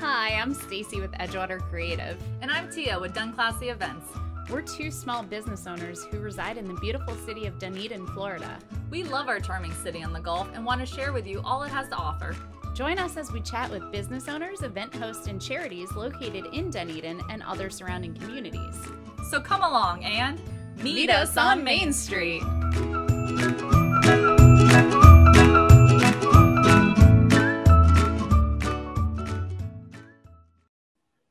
Hi, I'm Stacy with Edgewater Creative. And I'm Tia with Done Classy Events. We're two small business owners who reside in the beautiful city of Dunedin, Florida. We love our charming city on the Gulf and want to share with you all it has to offer. Join us as we chat with business owners, event hosts, and charities located in Dunedin and other surrounding communities. So come along and meet us on Main Street.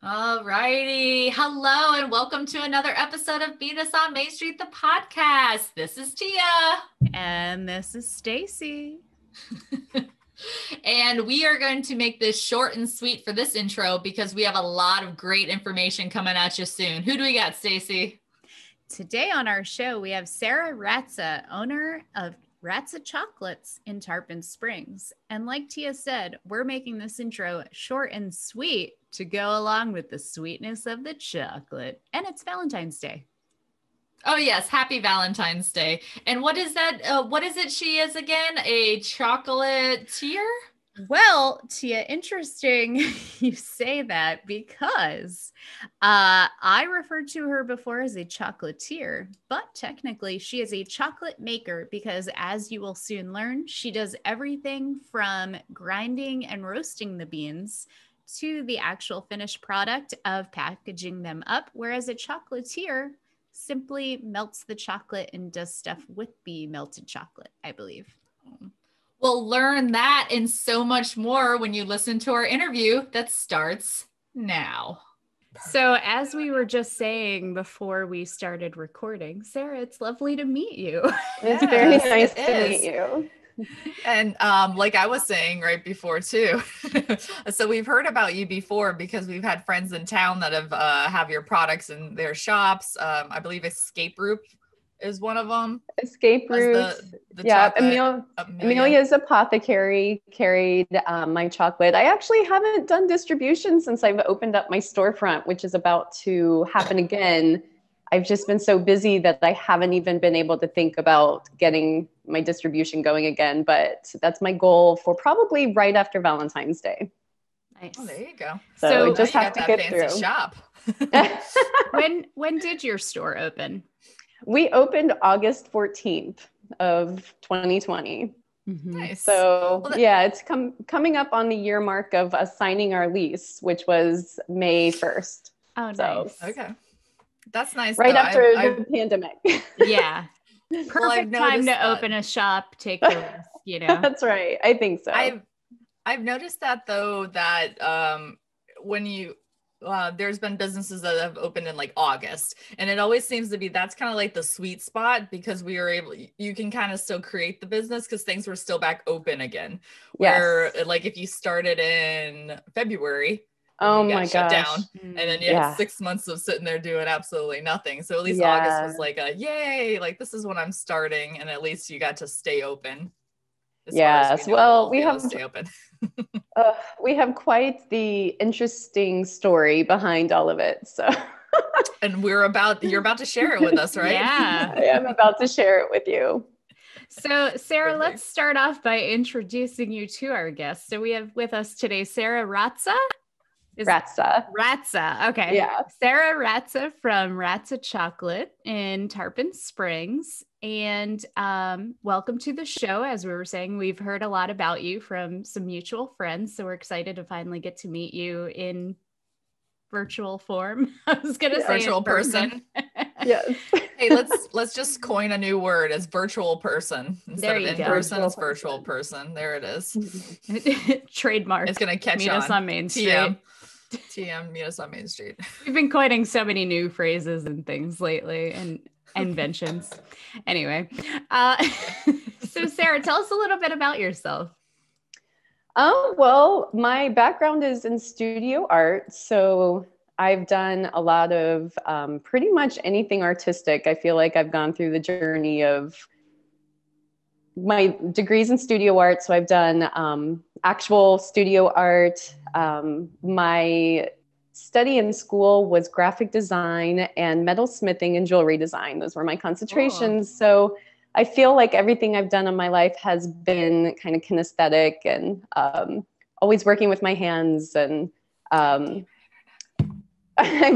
Alrighty. Hello and welcome to another episode of Meet Us on Main Street, the podcast. This is Tia. And this is Stacy. And we are going to make this short and sweet for this intro because we have a lot of great information coming at you soon. Who do we got, Stacy? Today on our show, we have Sarah Ratza, owner of Ratza Chocolates in Tarpon Springs. And like Tia said, we're making this intro short and sweet to go along with the sweetness of the chocolate. And it's Valentine's Day. Oh, yes. Happy Valentine's Day. And what is that? What is it she is again? A chocolatier? Well, Tia, interesting you say that because I referred to her before as a chocolatier, but technically she is a chocolate maker because, as you will soon learn, she does everything from grinding and roasting the beans to the actual finished product of packaging them up, whereas a chocolatier simply melts the chocolate and does stuff with the melted chocolate, I believe. We'll learn that and so much more when you listen to our interview that starts now. So as we were just saying before we started recording, Sarah, it's lovely to meet you. It's very nice to meet you. And like I was saying right before too, so we've heard about you before because we've had friends in town that have your products in their shops. I believe Escape Route is one of them. Escape Route. Yeah, Amelias Apothecary carried my chocolate. I actually haven't done distribution since I've opened up my storefront, which is about to happen again. I've just been so busy that I haven't even been able to think about getting my distribution going again. But that's my goal for probably right after Valentine's Day. Nice. Oh, there you go. So just have to get through. Shop. When did your store open? We opened August 14th of 2020. Mm-hmm. Nice. So yeah, it's coming up on the year mark of us signing our lease, which was May 1st. Oh, so, nice. Okay. That's nice. Right after the pandemic. Yeah. Perfect time to open a shop, take the risk, you know. That's right. I think so. I've noticed that though, that when you there's been businesses that have opened in like August, and it always seems to be that's kind of like the sweet spot because we were able, you can kind of still create the business because things were still back open again. Where like if you started in February, oh you got my shut gosh. down, and then you had 6 months of sitting there doing absolutely nothing. So at least August was like a yay, like this is when I'm starting, and at least you got to stay open. Yes, well, we have stay open. we have quite the interesting story behind all of it. So, and you're about to share it with us, right? Yeah, I am about to share it with you. So, Sarah, let's start off by introducing you to our guest. So we have with us today Sarah Ratza. Ratza. Okay. Yeah. Sarah Ratza from Ratza Chocolate in Tarpon Springs. And welcome to the show. As we were saying, we've heard a lot about you from some mutual friends. So we're excited to finally get to meet you in virtual form. I was going to say virtual person. Yes. Hey, let's just coin a new word as virtual person instead of in person. It's virtual person. There it is. Trademark. It's going to catch meet on. Us on Main Street. TM, meet us on Main Street. We've been coining so many new phrases and things lately and inventions. Anyway, so Sarah, tell us a little bit about yourself. Well, my background is in studio art. So I've done a lot of pretty much anything artistic. I feel like I've gone through the journey of my degrees in studio art. So I've done actual studio art. My study in school was graphic design and metalsmithing and jewelry design. Those were my concentrations. Oh. So I feel like everything I've done in my life has been kind of kinesthetic and always working with my hands. And I've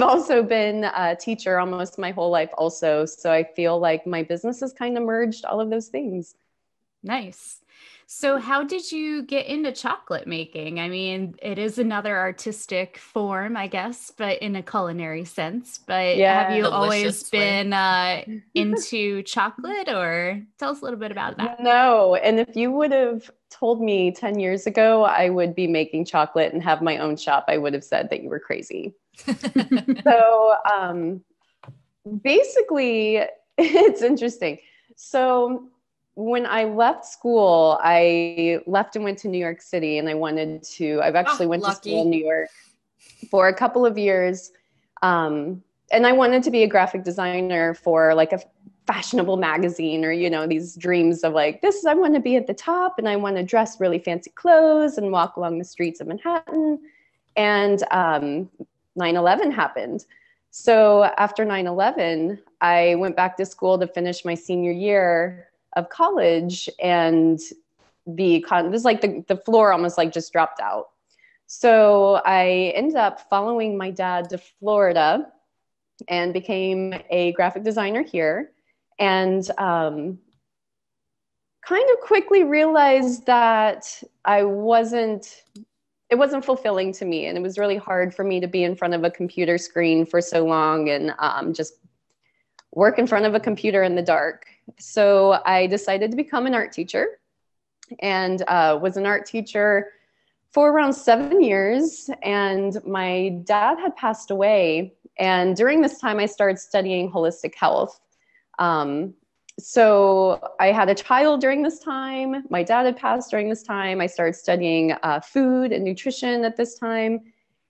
also been a teacher almost my whole life also. So I feel like my business has kind of merged all of those things. Nice. So how did you get into chocolate making? I mean, it is another artistic form, I guess, but in a culinary sense. But have you always been into chocolate, or tell us a little bit about that? No. And if you would have told me 10 years ago I would be making chocolate and have my own shop, I would have said that you were crazy. So basically, it's interesting. So when I left school, I left and went to New York City, and I've actually went to school in New York for a couple of years. And I wanted to be a graphic designer for like a fashionable magazine, or, you know, these dreams of like, I want to be at the top, and I want to dress really fancy clothes and walk along the streets of Manhattan. And 9/11 happened. So after 9/11, I went back to school to finish my senior year of college, and it was like the floor almost like just dropped out. So I ended up following my dad to Florida and became a graphic designer here, and kind of quickly realized that it wasn't fulfilling to me, and it was really hard for me to be in front of a computer screen for so long and just work in front of a computer in the dark. So I decided to become an art teacher, and was an art teacher for around 7 years. And my dad had passed away. And during this time, I started studying holistic health. So I had a child during this time. My dad had passed during this time. I started studying food and nutrition at this time.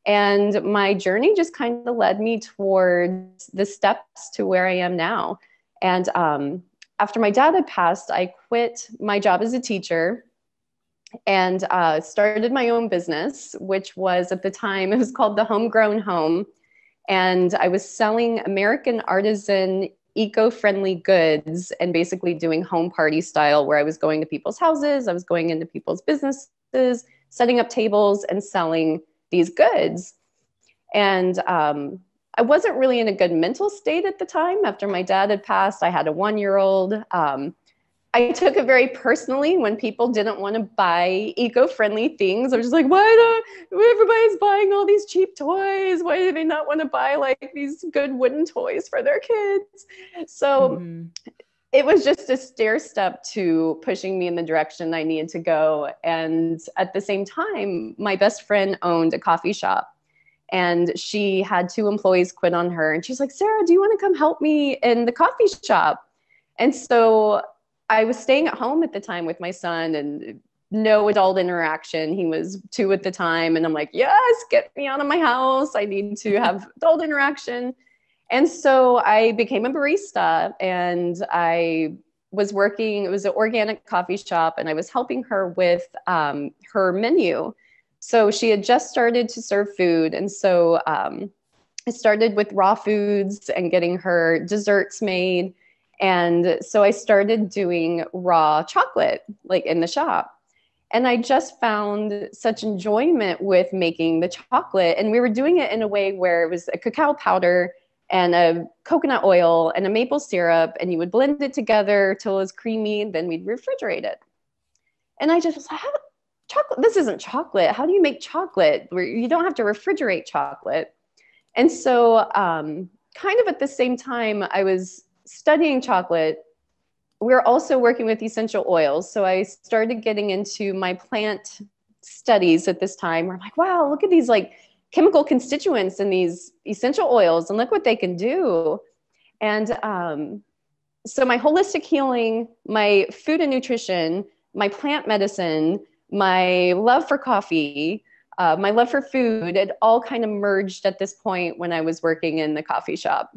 And my journey just kind of led me towards the steps to where I am now. And after my dad had passed, I quit my job as a teacher and started my own business, which was at the time, it was called The Homegrown Home. And I was selling American artisan eco-friendly goods and basically doing home party style, where I was going to people's houses, I was going into people's businesses, setting up tables and selling these goods. And I wasn't really in a good mental state at the time. After my dad had passed, I had a 1-year-old. I took it very personally when people didn't want to buy eco-friendly things. I was just like, why don't everybody's buying all these cheap toys? Why do they not want to buy like these good wooden toys for their kids? So it was just a stair step to pushing me in the direction I needed to go. And at the same time, my best friend owned a coffee shop, and she had 2 employees quit on her. And she's like, Sarah, do you want to come help me in the coffee shop? And so I was staying at home at the time with my son, and no adult interaction. He was 2 at the time. And I'm like, yes, get me out of my house. I need to have adult interaction. And so I became a barista, and I was working, it was an organic coffee shop, and I was helping her with her menu. So she had just started to serve food. And so I started with raw foods and getting her desserts made. And so I started doing raw chocolate, like in the shop. And I just found such enjoyment with making the chocolate. And we were doing it in a way where it was a cacao powder and a coconut oil and a maple syrup, and you would blend it together till it was creamy, and then we'd refrigerate it. And I just was like, chocolate, this isn't chocolate. How do you make chocolate where you don't have to refrigerate chocolate? And so kind of at the same time I was studying chocolate, we were also working with essential oils. So I started getting into my plant studies at this time. We're like, wow, look at these like chemical constituents in these essential oils, and look what they can do. And so my holistic healing, my food and nutrition, my plant medicine, my love for coffee, my love for food, it all kind of merged at this point when I was working in the coffee shop.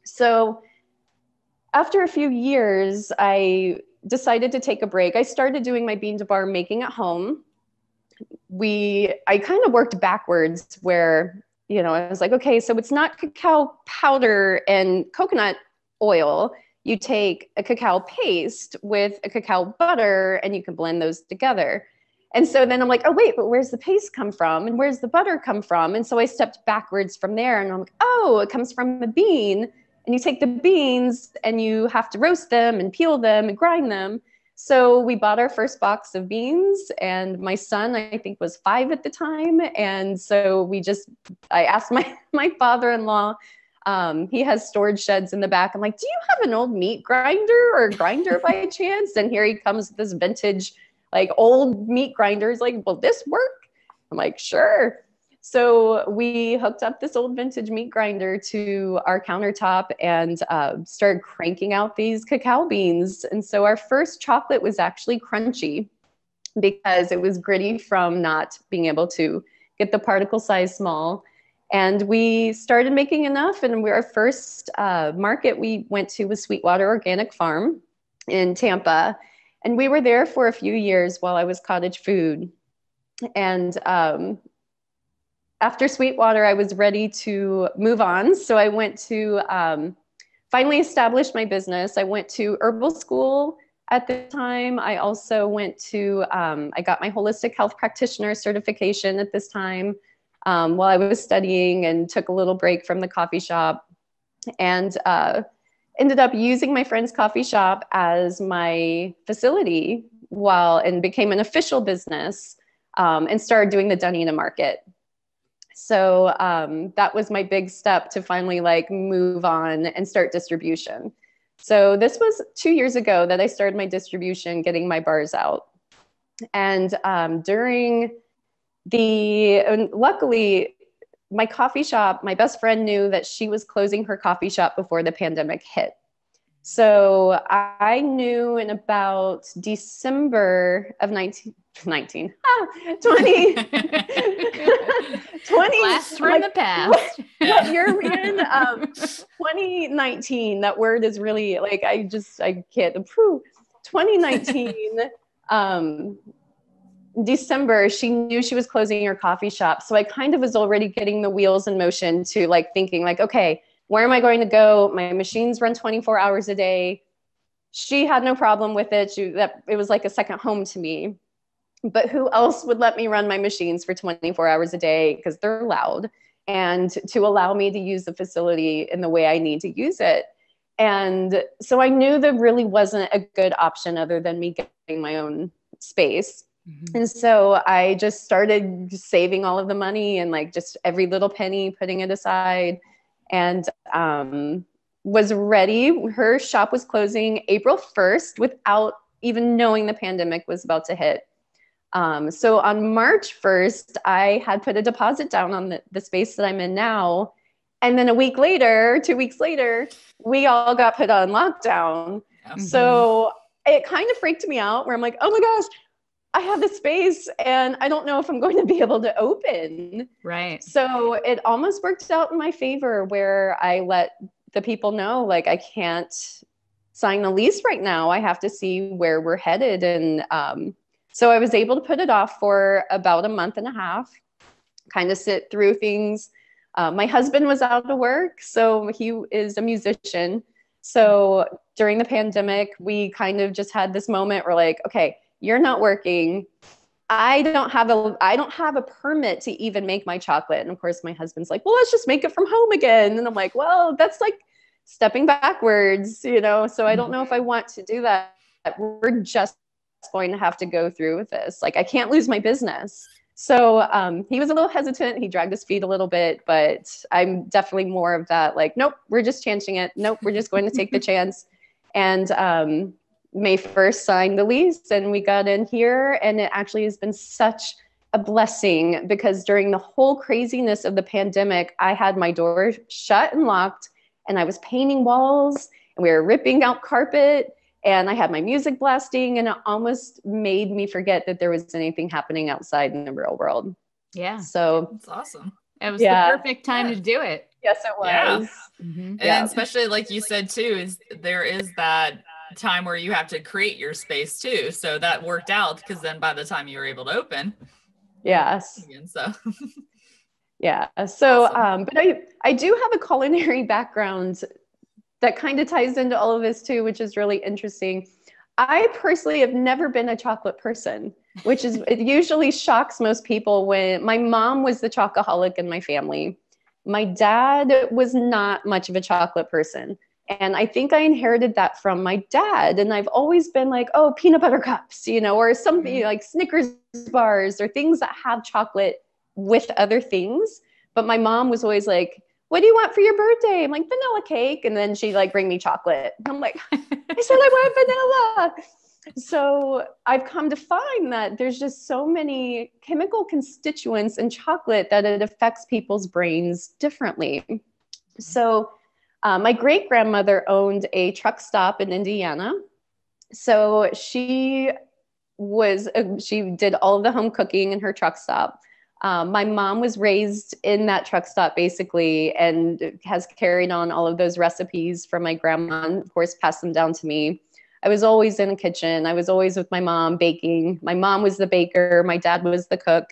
So after a few years, I decided to take a break. I started doing my bean to bar making at home. I kind of worked backwards where, you know, I was like, okay, so it's not cacao powder and coconut oil. You take a cacao paste with a cacao butter and you can blend those together. And so then I'm like, oh, wait, but where's the paste come from? And where's the butter come from? And so I stepped backwards from there, and I'm like, oh, it comes from a bean. And you take the beans and you have to roast them and peel them and grind them. So we bought our first box of beans, and my son, I think, was 5 at the time. And so I asked my father-in-law, he has storage sheds in the back. I'm like, do you have an old meat grinder or grinder by chance? And here he comes with this vintage, like old meat grinder. He's like, will this work? I'm like, sure. So we hooked up this old vintage meat grinder to our countertop and started cranking out these cacao beans. And so our first chocolate was actually crunchy because it was gritty from not being able to get the particle size small. And we started making enough. And our first market we went to was Sweetwater Organic Farm in Tampa. And we were there for a few years while I was cottage food. And after Sweetwater, I was ready to move on. So I went to finally establish my business. I went to herbal school at the time. I also went to, I got my holistic health practitioner certification at this time while I was studying, and took a little break from the coffee shop, and ended up using my friend's coffee shop as my facility and became an official business, and started doing the Dunedin market. So that was my big step to finally like move on and start distribution. So this was 2 years ago that I started my distribution, getting my bars out. And luckily, my coffee shop, my best friend knew that she was closing her coffee shop before the pandemic hit. So I knew in about December of 20 Blast from the past. What year are we in? 2019. That word is really like, I can't approve. 2019, December, she knew she was closing her coffee shop. So I kind of was already getting the wheels in motion to like thinking like, okay, where am I going to go? My machines run 24 hours a day. She had no problem with it. It was like a second home to me. But who else would let me run my machines for 24 hours a day, because they're loud, and to allow me to use the facility in the way I need to use it? And so I knew there really wasn't a good option other than me getting my own space. Mm-hmm. And so I just started saving all of the money and like just every little penny, putting it aside, and was ready. Her shop was closing April 1st without even knowing the pandemic was about to hit. So on March 1st, I had put a deposit down on the space that I'm in now. And then 2 weeks later, we all got put on lockdown. Mm-hmm. So it kind of freaked me out, where I'm like, oh my gosh, I have this space and I don't know if I'm going to be able to open. Right. So it almost worked out in my favor, where I let the people know, like, I can't sign the lease right now. I have to see where we're headed. And so I was able to put it off for about a month and a half, kind of sit through things. My husband was out of work, so he is a musician. So during the pandemic, we kind of just had this moment where like, okay, you're not working. I don't have a permit to even make my chocolate. And of course my husband's like, well, let's just make it from home again. And I'm like, well, that's like stepping backwards, so I don't know if I want to do that. We're just going to have to go through with this. Like, I can't lose my business. So he was a little hesitant. He dragged his feet a little bit, but I'm definitely more of that. Like, nope, we're just chancing it. Nope, we're just going to take the chance. And May 1st signed the lease, and we got in here, and it actually has been such a blessing, because during the whole craziness of the pandemic, I had my door shut and locked, and I was painting walls, and we were ripping out carpet, and I had my music blasting, and it almost made me forget that there was anything happening outside in the real world. Yeah. So it's awesome. It was the perfect time to do it. Yes, it was. Yeah. Mm-hmm. And especially like you said too, there is that time where you have to create your space too. So that worked out, because then by the time you were able to open. Yes. Again, so. Yeah. So, awesome. But I do have a culinary background that kind of ties into all of this too, which is really interesting. I personally have never been a chocolate person. which is, it usually shocks most people. When my mom was the chocoholic in my family, my dad was not much of a chocolate person. And I think I inherited that from my dad. And I've always been like, oh, peanut butter cups, you know, or something like Snickers bars or things that have chocolate with other things. But my mom was always like, what do you want for your birthday? I'm like, vanilla cake. And then she'd like bring me chocolate. I'm like, I said I want vanilla. So I've come to find that there's just so many chemical constituents in chocolate that it affects people's brains differently. So my great grandmother owned a truck stop in Indiana. So she did all of the home cooking in her truck stop. My mom was raised in that truck stop basically, and has carried on all of those recipes from my grandma, and of course, passed them down to me. I was always in the kitchen. I was always with my mom baking. My mom was the baker. My dad was the cook.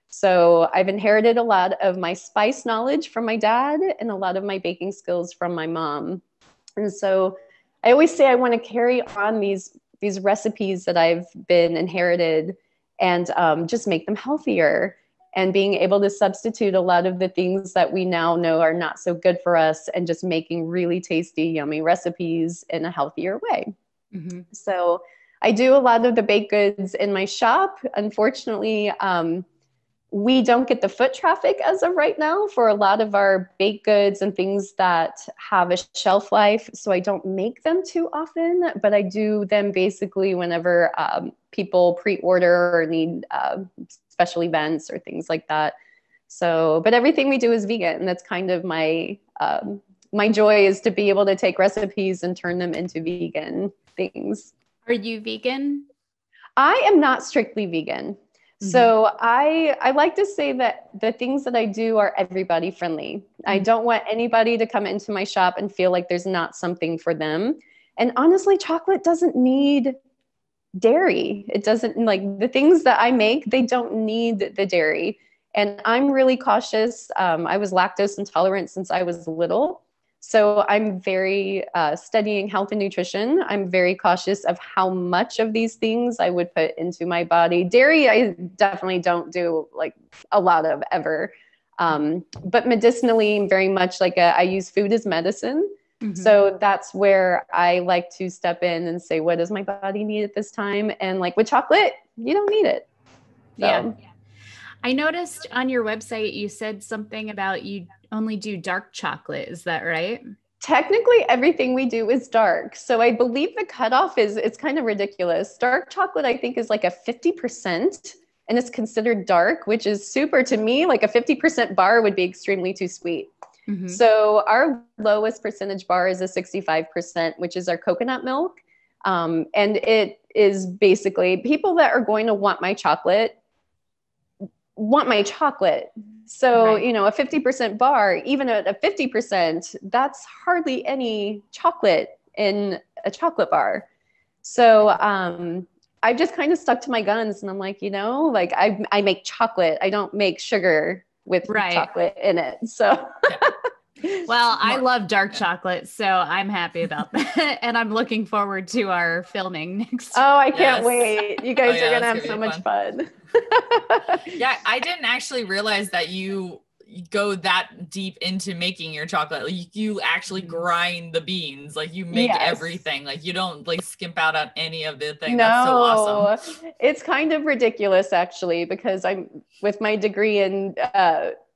So I've inherited a lot of my spice knowledge from my dad and a lot of my baking skills from my mom. And so I always say I want to carry on these recipes that I've been inherited, and just make them healthier, and being able to substitute a lot of the things that we now know are not so good for us, and just making really tasty, yummy recipes in a healthier way. Mm-hmm. So I do a lot of the baked goods in my shop. Unfortunately, we don't get the foot traffic as of right now for a lot of our baked goods and things that have a shelf life. So I don't make them too often, but I do them basically whenever people pre-order or need special events or things like that. So, but everything we do is vegan. And that's kind of my joy, is to be able to take recipes and turn them into vegan things. Are you vegan? I am not strictly vegan. So I like to say that the things that I do are everybody friendly. I don't want anybody to come into my shop and feel like there's not something for them. And honestly, chocolate doesn't need dairy. It doesn't, like, the things that I make, they don't need the dairy. And I'm really cautious. I was lactose intolerant since I was little. So I'm very studying health and nutrition. I'm very cautious of how much of these things I would put into my body. Dairy, I definitely don't do like a lot of ever. But medicinally, very much like I use food as medicine. Mm-hmm. So that's where I like to step in and say, what does my body need at this time? And like with chocolate, you don't need it. So. Yeah. I noticed on your website, you said something about you only do dark chocolate. Is that right? Technically, everything we do is dark. So I believe the cutoff it's kind of ridiculous. Dark chocolate, I think, is like a 50%, and it's considered dark, which is super to me. Like a 50% bar would be extremely too sweet. Mm-hmm. So our lowest percentage bar is a 65%, which is our coconut milk. And it is basically people that are going to want my chocolate. So, right. You know, a 50% bar, even at a 50%, that's hardly any chocolate in a chocolate bar. So I just kind of stuck to my guns, and I'm like, you know, like I make chocolate. I don't make sugar with chocolate in it. So. Well, I love dark chocolate, so I'm happy about that. And I'm looking forward to our filming next. Oh, I can't wait. You guys are going to have so much fun. Yeah, I didn't actually realize that you go that deep into making your chocolate. Like, you actually grind the beans, like you make everything. Like you don't like skimp out on any of the thing. No, that's so awesome. It's kind of ridiculous actually, because I'm with my degree in,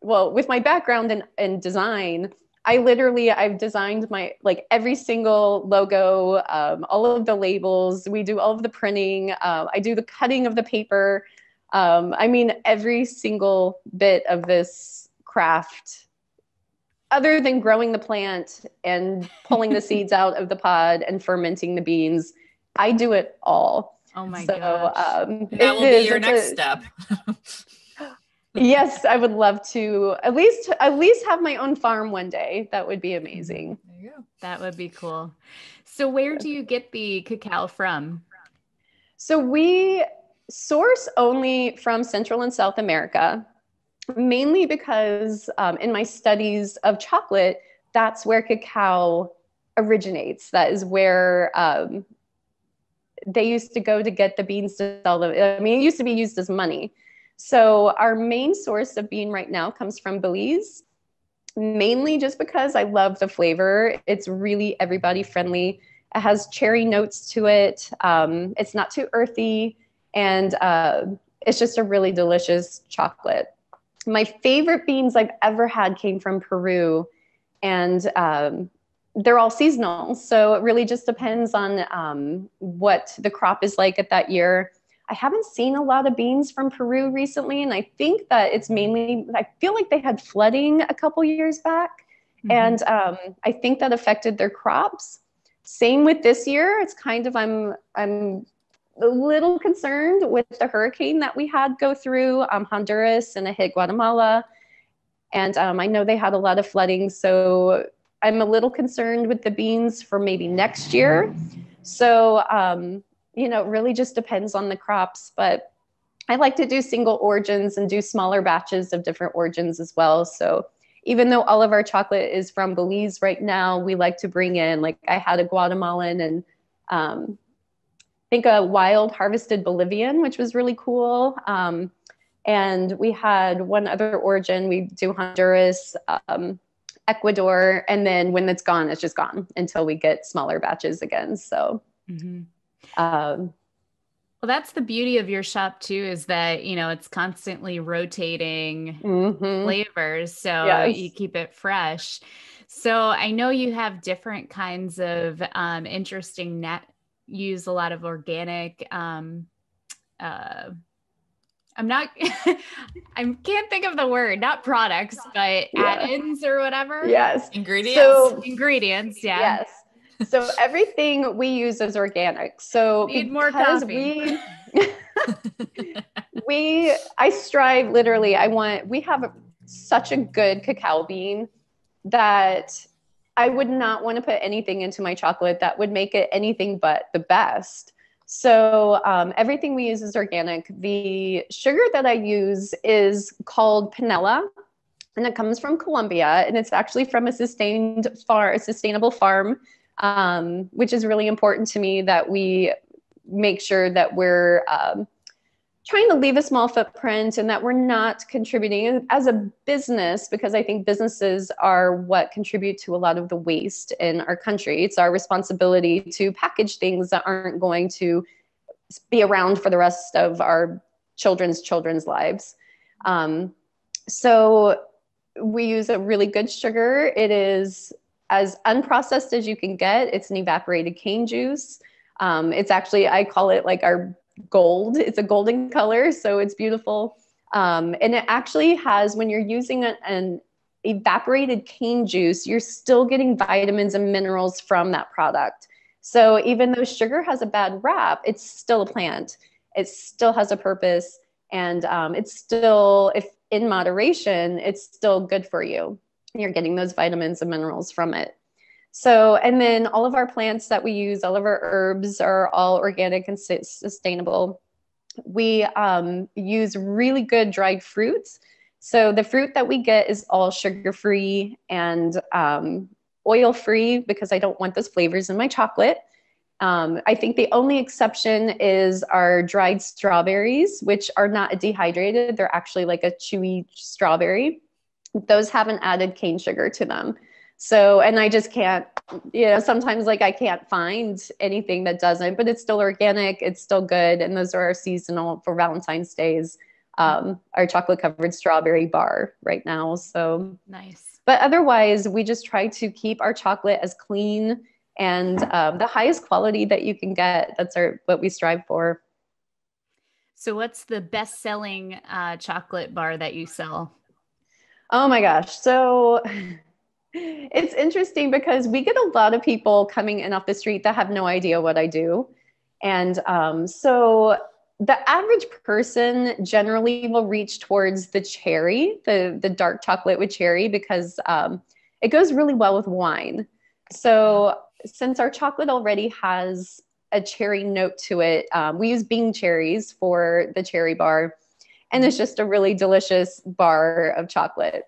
with my background in design, I've designed like every single logo, all of the labels. We do all of the printing. I do the cutting of the paper. I mean, every single bit of this craft, other than growing the plant and pulling the seeds out of the pod and fermenting the beans, I do it all. Oh my gosh. That will be your next step. Yes, I would love to at least have my own farm one day. That would be amazing. There you go. That would be cool. So where do you get the cacao from? So we source only from Central and South America, mainly because in my studies of chocolate, that's where cacao originates. That is where they used to go to get the beans to sell them. I mean, it used to be used as money. So our main source of bean right now comes from Belize, mainly just because I love the flavor. It's really everybody friendly. It has cherry notes to it. It's not too earthy, and it's just a really delicious chocolate. My favorite beans I've ever had came from Peru, and they're all seasonal. So it really just depends on what the crop is like at that year. I haven't seen a lot of beans from Peru recently, and I think that it's mainly, I feel like they had flooding a couple years back, and I think that affected their crops. Same with this year. It's kind of, I'm a little concerned with the hurricane that we had go through Honduras, and it hit Guatemala. And I know they had a lot of flooding. So I'm a little concerned with the beans for maybe next year. So, you know, it really just depends on the crops. But I like to do single origins and do smaller batches of different origins as well. So even though all of our chocolate is from Belize right now, we like to bring in, like I had a Guatemalan and I think a wild harvested Bolivian, which was really cool. And we had one other origin. We do Honduras, Ecuador, and then when it's gone, it's just gone until we get smaller batches again. So, well, that's the beauty of your shop too, is that, you know, it's constantly rotating flavors. So you keep it fresh. So I know you have different kinds of interesting use a lot of organic, I'm not, I can't think of the word, not products, but add-ins or whatever. Yes. Ingredients. So, ingredients. Yeah. Yes. So everything we use is organic. So need more coffee. I strive literally. We have such a good cacao bean that I would not want to put anything into my chocolate that would make it anything but the best. So everything we use is organic. The sugar that I use is called panela, and it comes from Colombia, and it's actually from a sustainable farm, which is really important to me, that we make sure that we're trying to leave a small footprint and that we're not contributing as a business, because I think businesses are what contribute to a lot of the waste in our country. It's our responsibility to package things that aren't going to be around for the rest of our children's lives. So we use a really good sugar. It is as unprocessed as you can get. It's an evaporated cane juice. It's actually, I call it like our gold. It's a golden color, so it's beautiful. And it actually has, when you're using an evaporated cane juice, you're still getting vitamins and minerals from that product. So even though sugar has a bad rap, it's still a plant. It still has a purpose, and it's still, if in moderation, it's still good for you. You're getting those vitamins and minerals from it. So, and then all of our plants that we use, all of our herbs are all organic and sustainable. We use really good dried fruits. So the fruit that we get is all sugar-free and oil-free, because I don't want those flavors in my chocolate. I think the only exception is our dried strawberries, which are not dehydrated. They're actually like a chewy strawberry. Those haven't added cane sugar to them. So, and I just can't, you know, sometimes like I can't find anything that doesn't, but it's still organic. It's still good. And those are our seasonal for Valentine's Days, our chocolate covered strawberry bar right now. So nice. But otherwise, we just try to keep our chocolate as clean and the highest quality that you can get. That's what we strive for. So what's the best selling chocolate bar that you sell? Oh my gosh. So it's interesting because we get a lot of people coming in off the street that have no idea what I do. And so the average person generally will reach towards the cherry, the dark chocolate with cherry, because it goes really well with wine. So since our chocolate already has a cherry note to it, we use Bing cherries for the cherry bar. And it's just a really delicious bar of chocolate.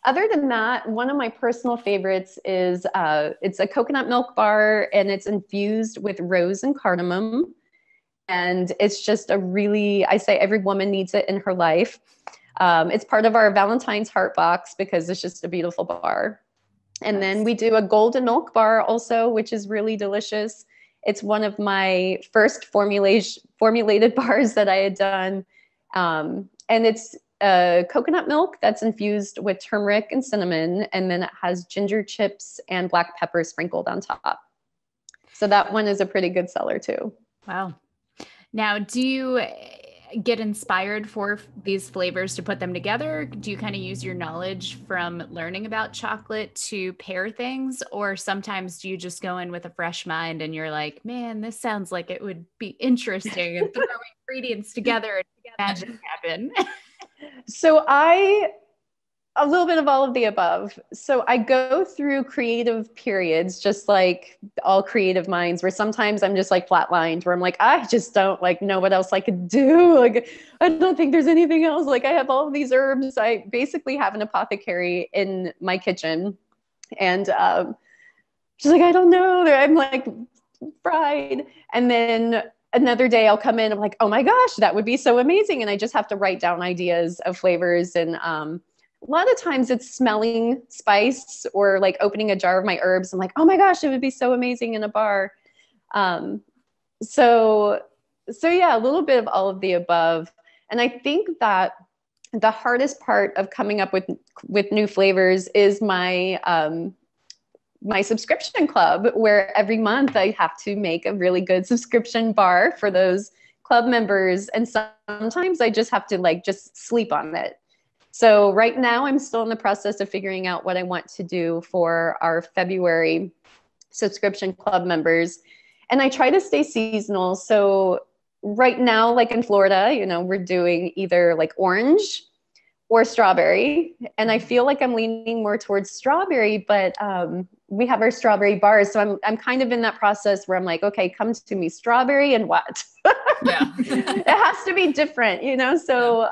Other than that, one of my personal favorites is it's a coconut milk bar, and it's infused with rose and cardamom. And it's just a really, I say every woman needs it in her life. It's part of our Valentines heart box because it's just a beautiful bar. And then we do a golden milk bar also, which is really delicious. It's one of my first formulated bars that I had done. And it's coconut milk that's infused with turmeric and cinnamon, and then it has ginger chips and black pepper sprinkled on top. So that one is a pretty good seller too. Wow. Now, do you get inspired for these flavors to put them together? Do you kind of use your knowledge from learning about chocolate to pair things? Or sometimes do you just go in with a fresh mind and you're like, man, this sounds like it would be interesting, and throw ingredients together and magic happen? So a little bit of all of the above. So I go through creative periods, just like all creative minds, where sometimes I'm just like flatlined, where I'm like, I just don't like know what else I could do. Like, I don't think there's anything else. Like, I have all of these herbs. I basically have an apothecary in my kitchen, and she's like, I don't know. I'm like fried. And then another day I'll come in, I'm like, oh my gosh, that would be so amazing. And I just have to write down ideas of flavors. And a lot of times it's smelling spice or like opening a jar of my herbs. I'm like, oh my gosh, it would be so amazing in a bar. So yeah, a little bit of all of the above. And I think that the hardest part of coming up with new flavors is my my subscription club, where every month I have to make a really good subscription bar for those club members. And sometimes I just have to like just sleep on it. So right now I'm still in the process of figuring out what I want to do for our February subscription club members. And I try to stay seasonal. So right now, like in Florida, you know, we're doing either like orange or strawberry. And I feel like I'm leaning more towards strawberry, but we have our strawberry bars. So I'm kind of in that process where I'm like, okay, come to me, strawberry and what? Yeah. It has to be different, you know? So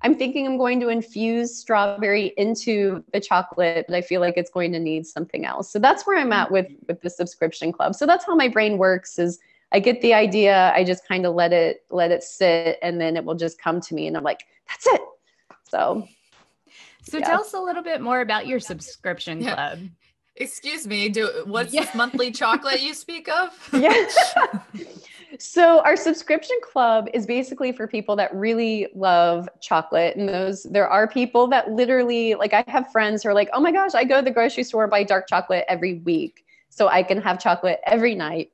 I'm thinking I'm going to infuse strawberry into the chocolate, but I feel like it's going to need something else. So that's where I'm at with the subscription club. So that's how my brain works, is I get the idea, I just kind of let it sit, and then it will just come to me and I'm like, that's it. So yeah. Tell us a little bit more about your subscription club. Excuse me, what's this monthly chocolate you speak of? Yeah. So our subscription club is basically for people that really love chocolate. And there are people that literally, like, I have friends who are like, oh my gosh, I go to the grocery store and buy dark chocolate every week so I can have chocolate every night.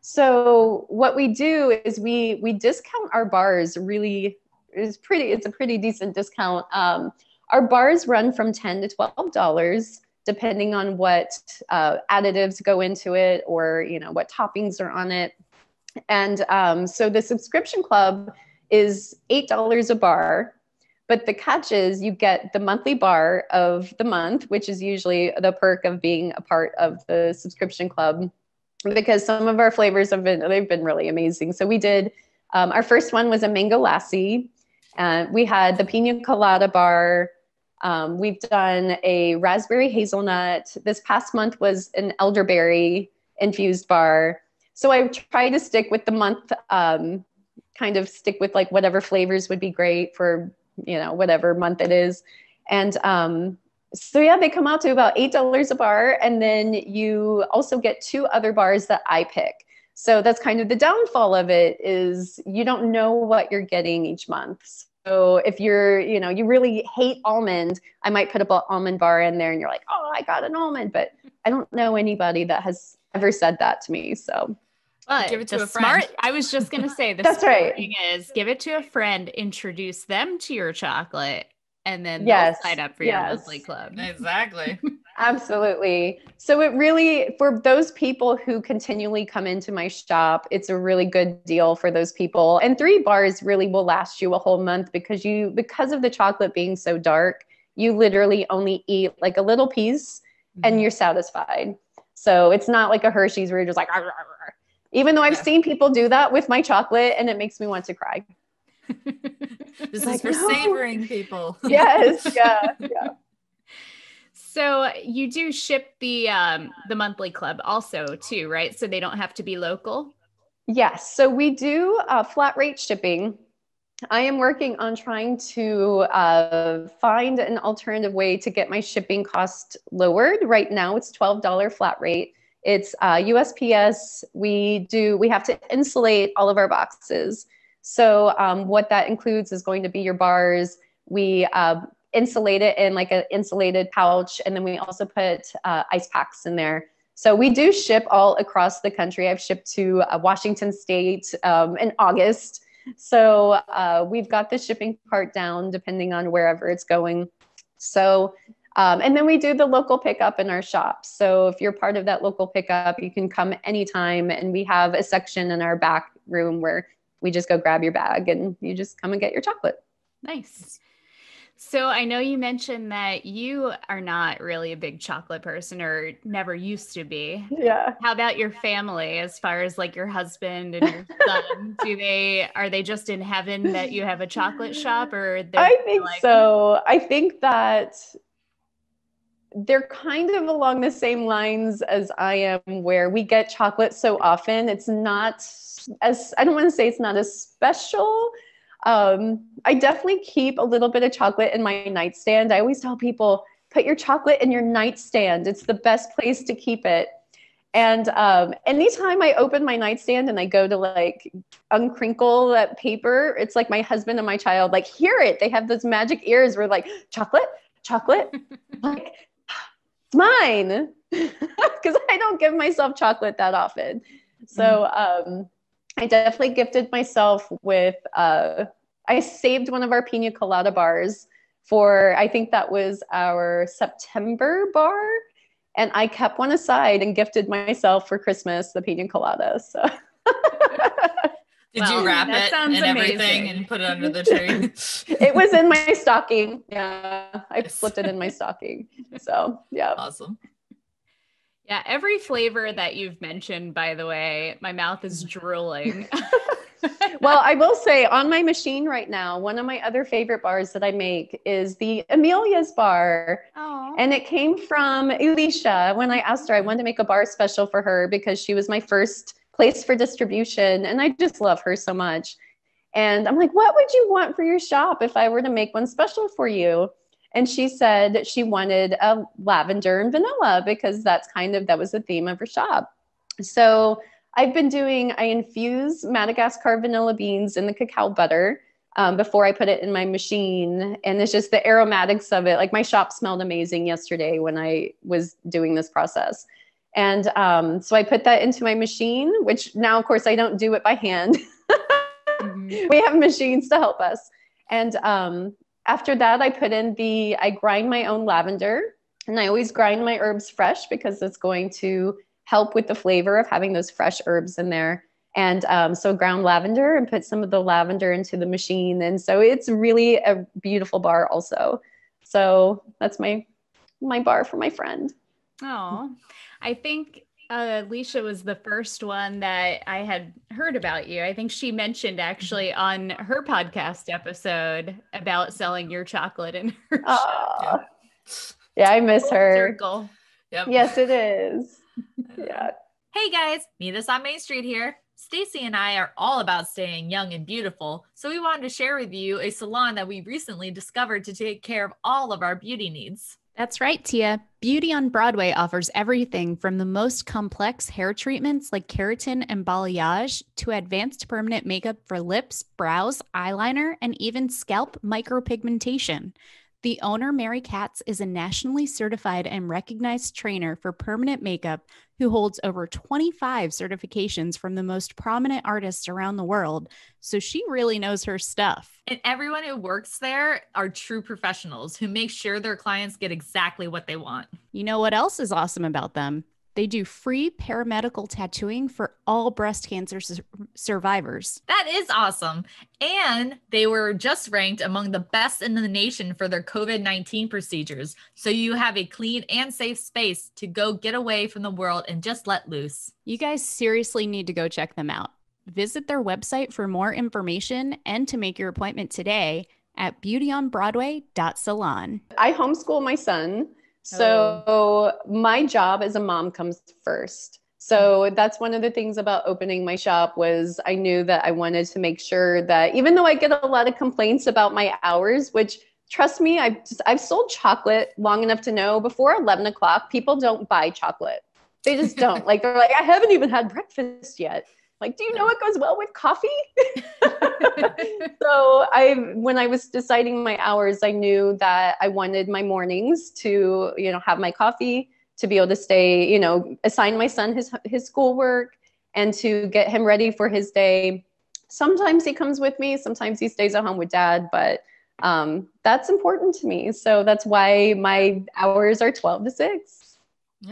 So what we do is we discount our bars. Really, it's a pretty decent discount. Our bars run from $10 to $12, depending on what additives go into it, or, you know, what toppings are on it. And so the subscription club is $8 a bar, but the catch is you get the monthly bar of the month, which is usually the perk of being a part of the subscription club, because some of our flavors they've been really amazing. So we did, our first one was a mango lassi. We had the pina colada bar. We've done a raspberry hazelnut. This past month was an elderberry infused bar. So I try to stick with the month, kind of stick with like whatever flavors would be great for, you know, whatever month it is. And so yeah, they come out to about $8 a bar. And then you also get 2 other bars that I pick. So that's kind of the downfall of it, is you don't know what you're getting each month. So if you're, you know, you really hate almond, I might put a almond bar in there and you're like, oh, I got an almond, but I don't know anybody that has ever said that to me. So but give it to a friend. I was just going to say, the That's right. thing is give it to a friend, introduce them to your chocolate, and then they'll sign up for your monthly club. Exactly. Absolutely. So it really, for those people who continually come into my shop, it's a really good deal for those people. And 3 bars really will last you a whole month, because of the chocolate being so dark, you literally only eat like a little piece and you're satisfied. So it's not like a Hershey's where you're just like, arr, arr, arr. Even though I've seen people do that with my chocolate and it makes me want to cry. This is for savoring people. Yes. Yeah. So you do ship the monthly club also too, right? So they don't have to be local. Yes. So we do flat rate shipping. I am working on trying to find an alternative way to get my shipping cost lowered. Right now, it's $12 flat rate. It's USPS. We have to insulate all of our boxes. So what that includes is going to be your bars. We insulate it in like an insulated pouch, and then we also put ice packs in there. So we do ship all across the country. I've shipped to Washington State in August. So we've got the shipping part down depending on wherever it's going. So, and then we do the local pickup in our shop. So if you're part of that local pickup, you can come anytime. And we have a section in our back room where we just go grab your bag and you just come and get your chocolate. Nice. So I know you mentioned that you are not really a big chocolate person or never used to be. Yeah. How about your family as far as like your husband and your son? Are they just in heaven that you have a chocolate shop or I think so. I think that they're kind of along the same lines as I am, where we get chocolate so often. It's not as, I don't want to say it's not as special. I definitely keep a little bit of chocolate in my nightstand. I always tell people, put your chocolate in your nightstand. It's the best place to keep it. And anytime I open my nightstand and I go to like uncrinkle that paper, it's like my husband and my child like hear it. They have those magic ears where like, chocolate, chocolate, like, it's mine. Because I don't give myself chocolate that often. So I definitely gifted myself with, I saved one of our pina colada bars for, I think that was our September bar. And I kept one aside and gifted myself for Christmas, the pina colada. So. Did you wrap it and everything and put it under the tree? It was in my stocking. Yeah, I slipped it in my stocking. So, yeah. Awesome. Yeah, every flavor that you've mentioned, by the way, my mouth is drooling. Well, I will say on my machine right now, one of my other favorite bars that I make is the Amelias Bar. Oh. And it came from Alicia. When I asked her, I wanted to make a bar special for her because she was my first place for distribution. And I just love her so much. And I'm like, what would you want for your shop if I were to make one special for you? And she said she wanted a lavender and vanilla because that was the theme of her shop. So I infuse Madagascar vanilla beans in the cacao butter before I put it in my machine. And it's just the aromatics of it. Like my shop smelled amazing yesterday when I was doing this process. And so I put that into my machine, which now, of course, I don't do it by hand. We have machines to help us. And after that, I grind my own lavender. And I always grind my herbs fresh because it's going to help with the flavor of having those fresh herbs in there. And so ground lavender and put some of the lavender into the machine. And so it's really a beautiful bar also. So that's my bar for my friend. Oh, I think Alicia was the first one that I had heard about you. I think she mentioned actually on her podcast episode about selling your chocolate in her shop. Yeah, I miss her. Circle. Yep. Yes, it is. Yeah. Hey guys, meet us on Main Street here. Stacy and I are all about staying young and beautiful, so we wanted to share with you a salon that we recently discovered to take care of all of our beauty needs. That's right, Tia. Beauty on Broadway offers everything from the most complex hair treatments like keratin and balayage to advanced permanent makeup for lips, brows, eyeliner, and even scalp micropigmentation. The owner, Mary Katz, is a nationally certified and recognized trainer for permanent makeup who holds over 25 certifications from the most prominent artists around the world. So she really knows her stuff. And everyone who works there are true professionals who make sure their clients get exactly what they want. You know what else is awesome about them? They do free paramedical tattooing for all breast cancer survivors. That is awesome. And they were just ranked among the best in the nation for their COVID-19 procedures. So you have a clean and safe space to go get away from the world and just let loose. You guys seriously need to go check them out. Visit their website for more information and to make your appointment today at beautyonbroadway.salon. I homeschool my son. So my job as a mom comes first. So that's one of the things about opening my shop was I knew that I wanted to make sure that even though I get a lot of complaints about my hours, which trust me, I've sold chocolate long enough to know before 11 o'clock, people don't buy chocolate. They just don't. Like, they're like, I haven't even had breakfast yet. Like, do you know what goes well with coffee? So when I was deciding my hours, I knew that I wanted my mornings to, have my coffee, to be able to stay, assign my son his schoolwork and to get him ready for his day. Sometimes he comes with me. Sometimes he stays at home with dad, but that's important to me. So that's why my hours are 12 to 6.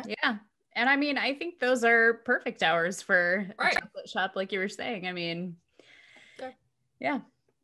Yeah. And I mean, I think those are perfect hours for a chocolate shop, like you were saying. I mean, yeah.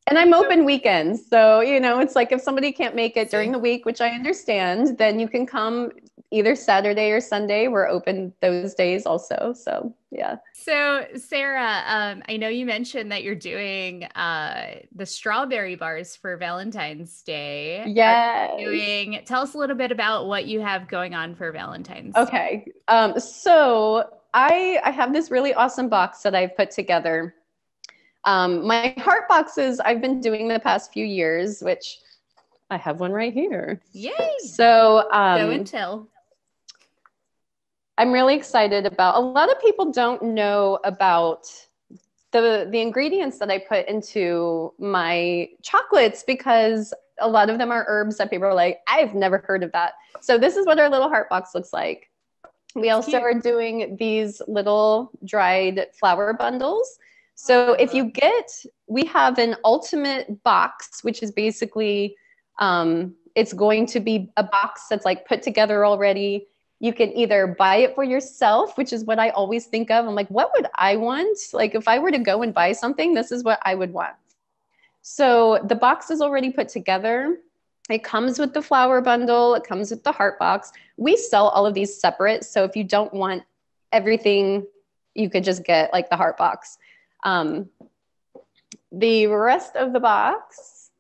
And I'm open weekends. So, it's like if somebody can't make it during the week, which I understand, then you can come either Saturday or Sunday. We're open those days also. So, yeah. So, Sarah, I know you mentioned that you're doing the strawberry bars for Valentine's Day. Yes. Tell us a little bit about what you have going on for Valentine's. Okay. So I have this really awesome box that I've put together. My heart boxes I've been doing the past few years, which I have one right here. Yay! So go and tell. I'm really excited about. A lot of people don't know about the ingredients that I put into my chocolates because a lot of them are herbs that people are like, I've never heard of that. So this is what our little heart box looks like. We also are doing these little dried flower bundles. So if you we have an ultimate box, which is basically, it's going to be a box that's like put together already. You can either buy it for yourself, which is what I always think of. I'm like, what would I want? Like if I were to go and buy something, this is what I would want. So the box is already put together. It comes with the flower bundle. It comes with the heart box. We sell all of these separate. So if you don't want everything, you could just get like the heart box. The rest of the box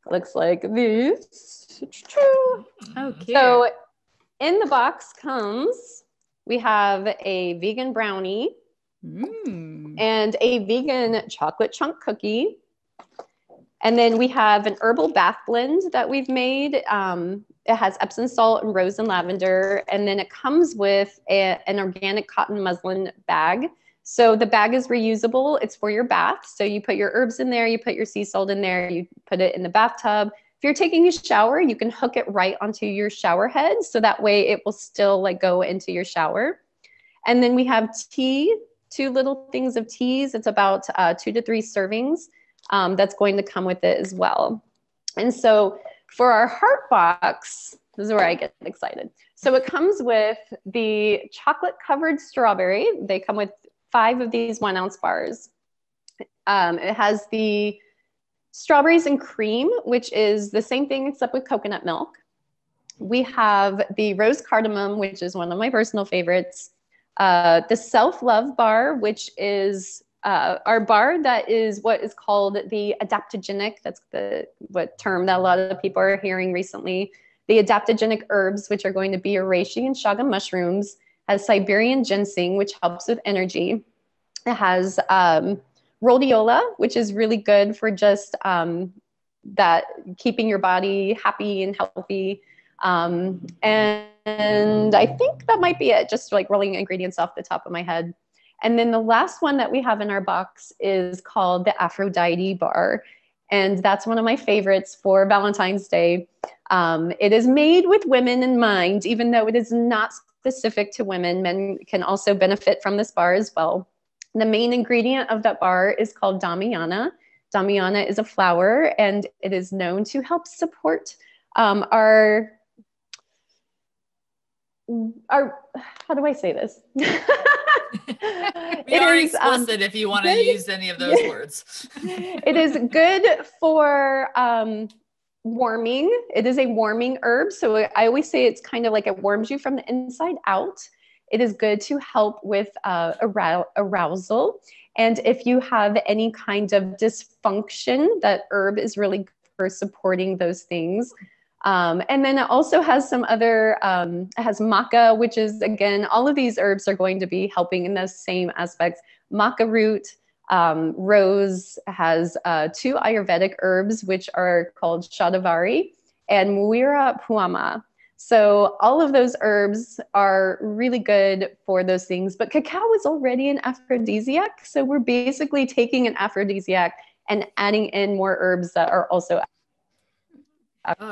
looks like this. Oh, cute. So in the box we have a vegan brownie and a vegan chocolate chunk cookie. And then we have an herbal bath blend that we've made. It has Epsom salt and rose and lavender. And then it comes with an organic cotton muslin bag. So the bag is reusable. It's for your bath. So you put your herbs in there, you put your sea salt in there, you put it in the bathtub. If you're taking a shower, you can hook it right onto your shower head. So that way it will still like go into your shower. And then we have tea, 2 little things of teas. It's about 2 to 3 servings. That's going to come with it as well. And so for our heart box, this is where I get excited. So it comes with the chocolate covered strawberry. They come with 5 of these 1-ounce bars. It has the strawberries and cream, which is the same thing except with coconut milk. We have the rose cardamom, which is one of my personal favorites. The self-love bar, which is our bar that is what is called the adaptogenic. That's what term that a lot of people are hearing recently. The adaptogenic herbs, which are going to be reishi and chaga mushrooms, has Siberian ginseng, which helps with energy. It has rhodiola, which is really good for just that keeping your body happy and healthy. And I think that might be it, just like rolling ingredients off the top of my head. And then the last one that we have in our box is called the Aphrodite bar. And that's one of my favorites for Valentine's Day. It is made with women in mind, even though it is not specific to women. Men can also benefit from this bar as well. The main ingredient of that bar is called Damiana. Damiana is a flower, and it is known to help support our, how do I say this? We are explicit if you want to use any of those words. It is good for warming. It is a warming herb. So I always say it's kind of like it warms you from the inside out. It is good to help with arousal. And if you have any kind of dysfunction, that herb is really good for supporting those things. And then it also has some other, it has maca, which is, again, all of these herbs are going to be helping in those same aspects. Maca root, rose has 2 Ayurvedic herbs, which are called shadavari and muira puama. So all of those herbs are really good for those things, but cacao is already an aphrodisiac. So we're basically taking an aphrodisiac and adding in more herbs that are also.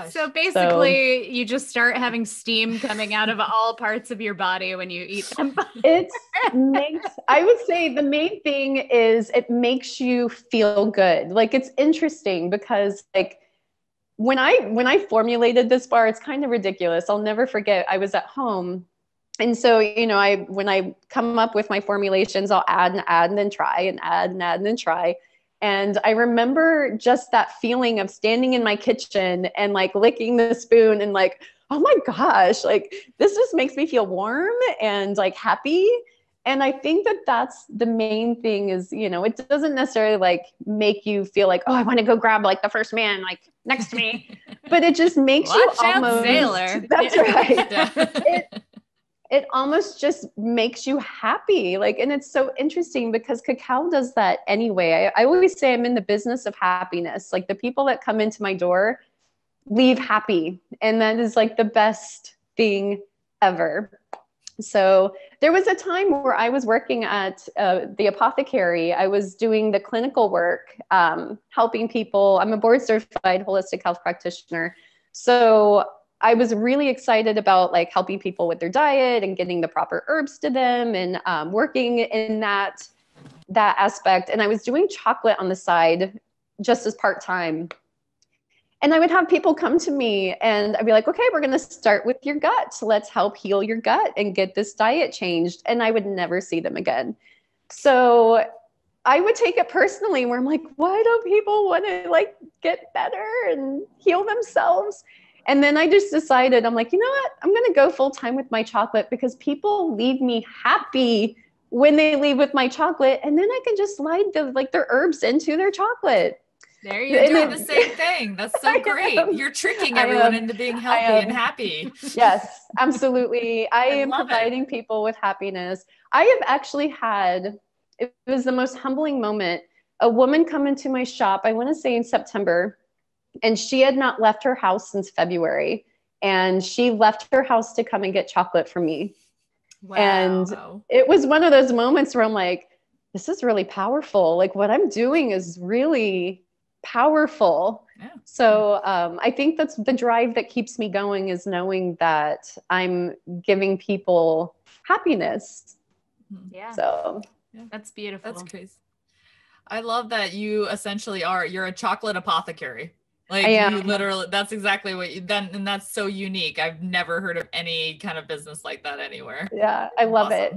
So basically, you just start having steam coming out of all parts of your body when you eat them. I would say the main thing is it makes you feel good. Like, it's interesting because, like, when I formulated this bar, it's kind of ridiculous. I'll never forget. I was at home. And so, you know, when I come up with my formulations, I'll add and then try and add and then try. And I remember just that feeling of standing in my kitchen and like licking the spoon and like, oh my gosh, like this just makes me feel warm and like happy. And I think that that's the main thing is, you know, it doesn't necessarily like make you feel like, oh, I want to go grab like the first man like next to me, but it just makes you almost. Sailor. That's right. It almost just makes you happy. Like, and it's so interesting because cacao does that anyway. I always say I'm in the business of happiness. Like, the people that come into my door leave happy. And that is like the best thing ever. So there was a time where I was working at the apothecary. I was doing the clinical work, helping people. I'm a board certified holistic health practitioner. So I was really excited about like helping people with their diet and getting the proper herbs to them and working in that aspect. And I was doing chocolate on the side just as part-time. And I would have people come to me and I'd be like, okay, we're going to start with your gut. Let's help heal your gut and get this diet changed. And I would never see them again. So I would take it personally where I'm like, why don't people want to like get better and heal themselves? And then I just decided, I'm like, you know what? I'm going to go full time with my chocolate because people leave me happy when they leave with my chocolate. And then I can just slide their herbs into their chocolate. There you're doing the same thing. That's so great. You're tricking everyone into being healthy and happy. Yes, absolutely. I am providing people with happiness. I have actually had, it was the most humbling moment, a woman come into my shop, I want to say in September, and she had not left her house since February. And she left her house to come and get chocolate from me. Wow. And it was one of those moments where I'm like, this is really powerful. Like, what I'm doing is really powerful. Yeah. So I think that's the drive that keeps me going, is knowing that I'm giving people happiness. Yeah. So that's beautiful. That's crazy. I love that you're a chocolate apothecary. Like, you literally, that's exactly what you then, and that's so unique. I've never heard of any kind of business like that anywhere. Yeah, I love it.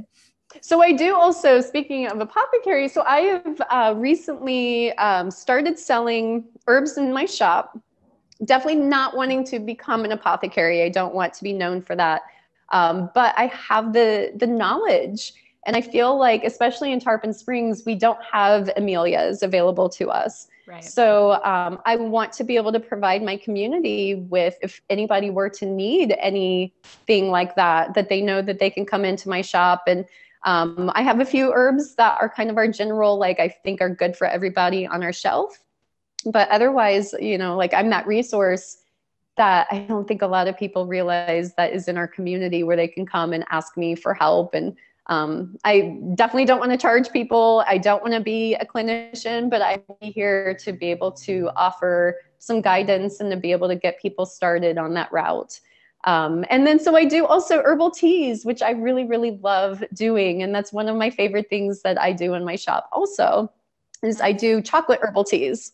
So I do also, speaking of apothecary, so I have recently started selling herbs in my shop. Definitely not wanting to become an apothecary. I don't want to be known for that. But I have the knowledge. And I feel like, especially in Tarpon Springs, we don't have Amelias available to us. Right. So I want to be able to provide my community with, if anybody were to need anything like that, that they know that they can come into my shop. And I have a few herbs that are kind of our general, like, I think are good for everybody on our shelf. But otherwise, you know, like, I'm that resource that I don't think a lot of people realize that is in our community, where they can come and ask me for help. And I definitely don't want to charge people. I don't want to be a clinician, but I'm here to be able to offer some guidance and to be able to get people started on that route. And then, so I do also herbal teas, which I really, really love doing. And that's one of my favorite things that I do in my shop also, is I do chocolate herbal teas.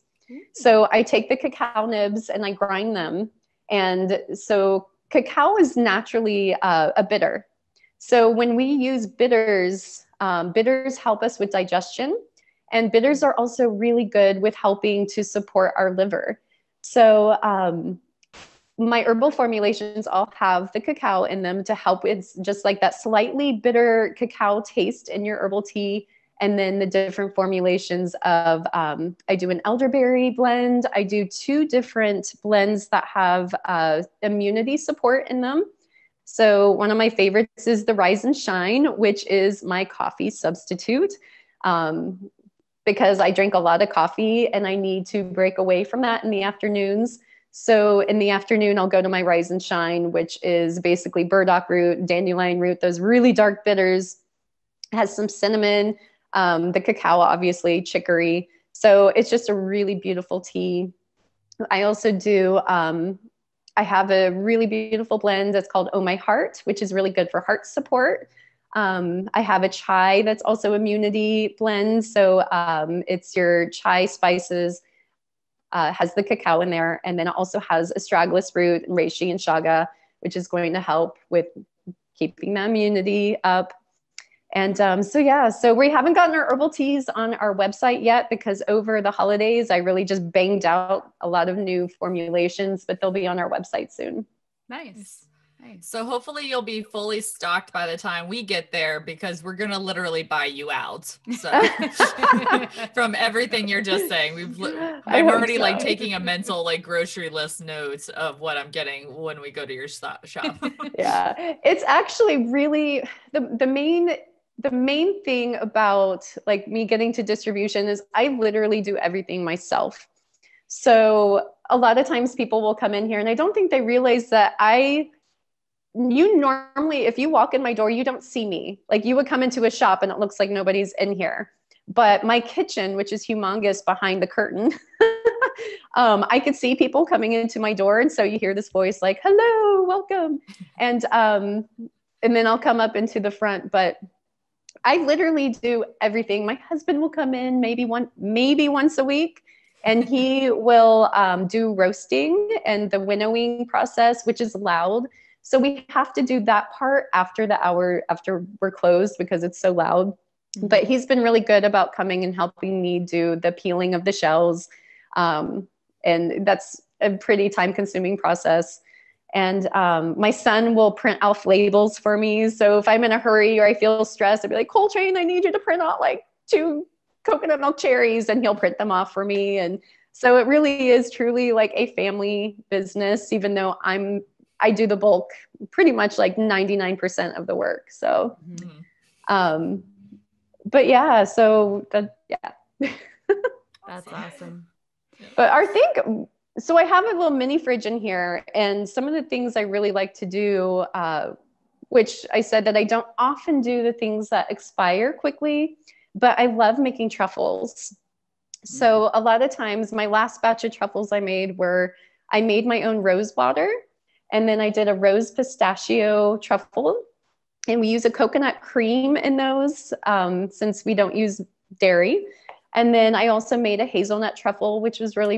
So I take the cacao nibs and I grind them. And so cacao is naturally a bitter. So when we use bitters, bitters help us with digestion, and bitters are also really good with helping to support our liver. So my herbal formulations all have the cacao in them to help with just like that slightly bitter cacao taste in your herbal tea. And then the different formulations of, I do an elderberry blend. I do 2 different blends that have immunity support in them. So one of my favorites is the Rise and Shine, which is my coffee substitute, because I drink a lot of coffee and I need to break away from that in the afternoons. So in the afternoon, I'll go to my Rise and Shine, which is basically burdock root, dandelion root, those really dark bitters. It has some cinnamon, the cacao, obviously, chicory. So it's just a really beautiful tea. I also do, I have a really beautiful blend that's called Oh My Heart, which is really good for heart support. I have a chai that's also immunity blend. So it's your chai spices, has the cacao in there. And then it also has astragalus root, reishi, and chaga, which is going to help with keeping the immunity up. And so we haven't gotten our herbal teas on our website yet because over the holidays, I really just banged out a lot of new formulations, but they'll be on our website soon. Nice. So hopefully you'll be fully stocked by the time we get there because we're going to literally buy you out. So from everything you're just saying, I'm already like taking a mental like grocery list notes of what I'm getting when we go to your shop. Yeah, it's actually really the main thing about like me getting to distribution is I literally do everything myself. So a lot of times people will come in here and I don't think they realize that you normally, if you walk in my door, you don't see me. Like you would come into a shop and it looks like nobody's in here. But my kitchen, which is humongous behind the curtain, I could see people coming into my door. And so you hear this voice like, hello, welcome. And then I'll come up into the front, but I literally do everything. My husband will come in maybe once a week, and he will do roasting and the winnowing process, which is loud. So we have to do that part after we're closed because it's so loud. Mm-hmm. But he's been really good about coming and helping me do the peeling of the shells. And that's a pretty time-consuming process. And my son will print off labels for me. So if I'm in a hurry or I feel stressed, I'd be like, Coltrane, I need you to print out like 2 coconut milk cherries, and he'll print them off for me. And so it really is truly like a family business, even though I do the bulk, pretty much like 99% of the work. So, but yeah, so yeah. That's awesome. But so I have a little mini fridge in here, and some of the things I really like to do, which I said that I don't often do the things that expire quickly, but I love making truffles. So a lot of times my last batch of truffles I made my own rose water, and then I did a rose pistachio truffle, and we use a coconut cream in those since we don't use dairy. And then I also made a hazelnut truffle, which was really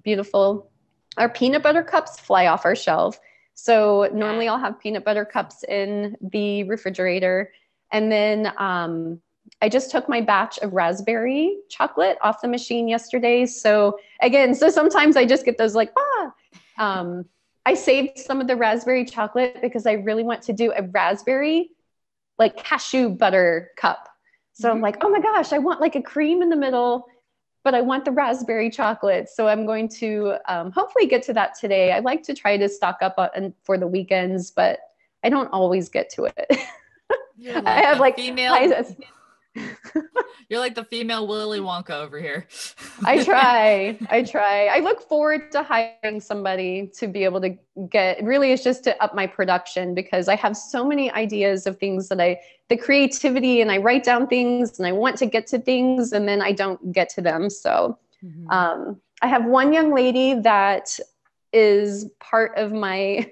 beautiful. Our peanut butter cups fly off our shelf. So normally I'll have peanut butter cups in the refrigerator. And then I just took my batch of raspberry chocolate off the machine yesterday. So sometimes I just get those like, I saved some of the raspberry chocolate because I really want to do a raspberry like cashew butter cup. So I'm like, oh my gosh, I want like a cream in the middle, but I want the raspberry chocolate. So I'm going to hopefully get to that today. I like to try to stock up for the weekends, but I don't always get to it. I have like You're like the female Willy Wonka over here. I try. I look forward to hiring somebody to be able to it's just to up my production because I have so many ideas of things that the creativity, and I write down things and I want to get to things and then I don't get to them. So I have one young lady that is part of my,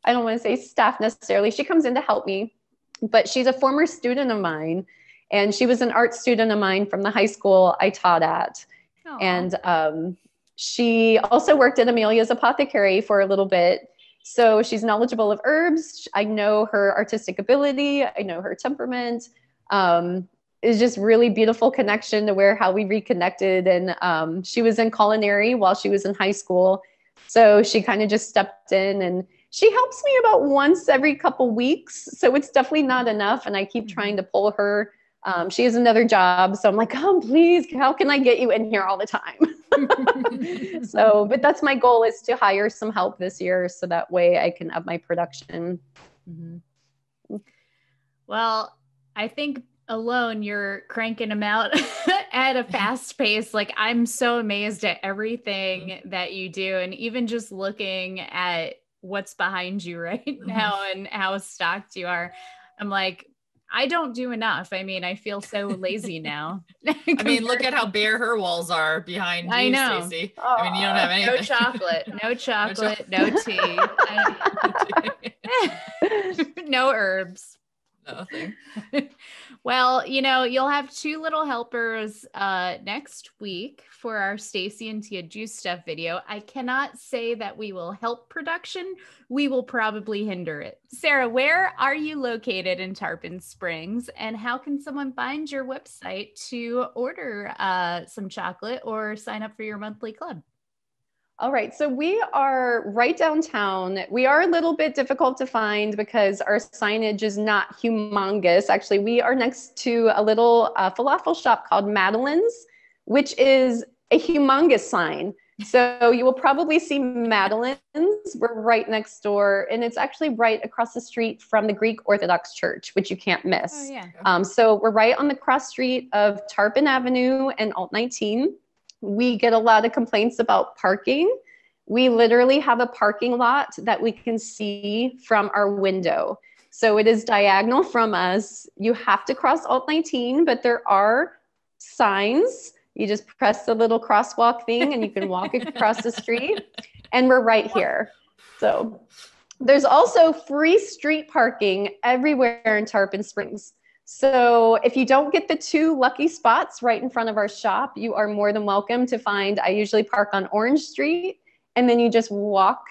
I don't want to say staff necessarily. She comes in to help me, but she's a former student of mine. And she was an art student of mine from the high school I taught at. Aww. And she also worked at Amelias Apothecary for a little bit. So she's knowledgeable of herbs. I know her artistic ability. I know her temperament. It's just really beautiful connection to how we reconnected. And she was in culinary while she was in high school. So she kind of just stepped in, and she helps me about once every couple weeks. So it's definitely not enough. And I keep trying to pull her She has another job. So I'm like, oh, please, how can I get you in here all the time? So, but that's my goal, is to hire some help this year so that way I can up my production. Mm-hmm. Well, I think alone you're cranking them out at a fast pace. Like, I'm so amazed at everything that you do. And even just looking at what's behind you right now and how stocked you are, I'm like, I don't do enough. I mean, I feel so lazy now. I mean, look at how bare her walls are behind you, Stacey. I mean, you don't have anything. No chocolate, no tea. No herbs. Nothing. Well, you'll have two little helpers next week for our Stacey and Tia Juice Stuff video. I cannot say that we will help production. We will probably hinder it. Sarah, where are you located in Tarpon Springs, and how can someone find your website to order some chocolate or sign up for your monthly club? All right, so we are right downtown. We are a little bit difficult to find because our signage is not humongous. Actually, we are next to a little falafel shop called Madeline's, which is a humongous sign. So you will probably see Madeline's. We're right next door, and it's actually right across the street from the Greek Orthodox Church, which you can't miss. Oh, yeah. So we're right on the cross street of Tarpon Avenue and Alt 19. We get a lot of complaints about parking. We literally have a parking lot that we can see from our window. So it is diagonal from us. You have to cross Alt 19, but there are signs. You just press the little crosswalk thing and you can walk across the street, and we're right here. So there's also free street parking everywhere in Tarpon Springs. So if you don't get the two lucky spots right in front of our shop, you are more than welcome to find. I usually park on Orange Street, and then you just walk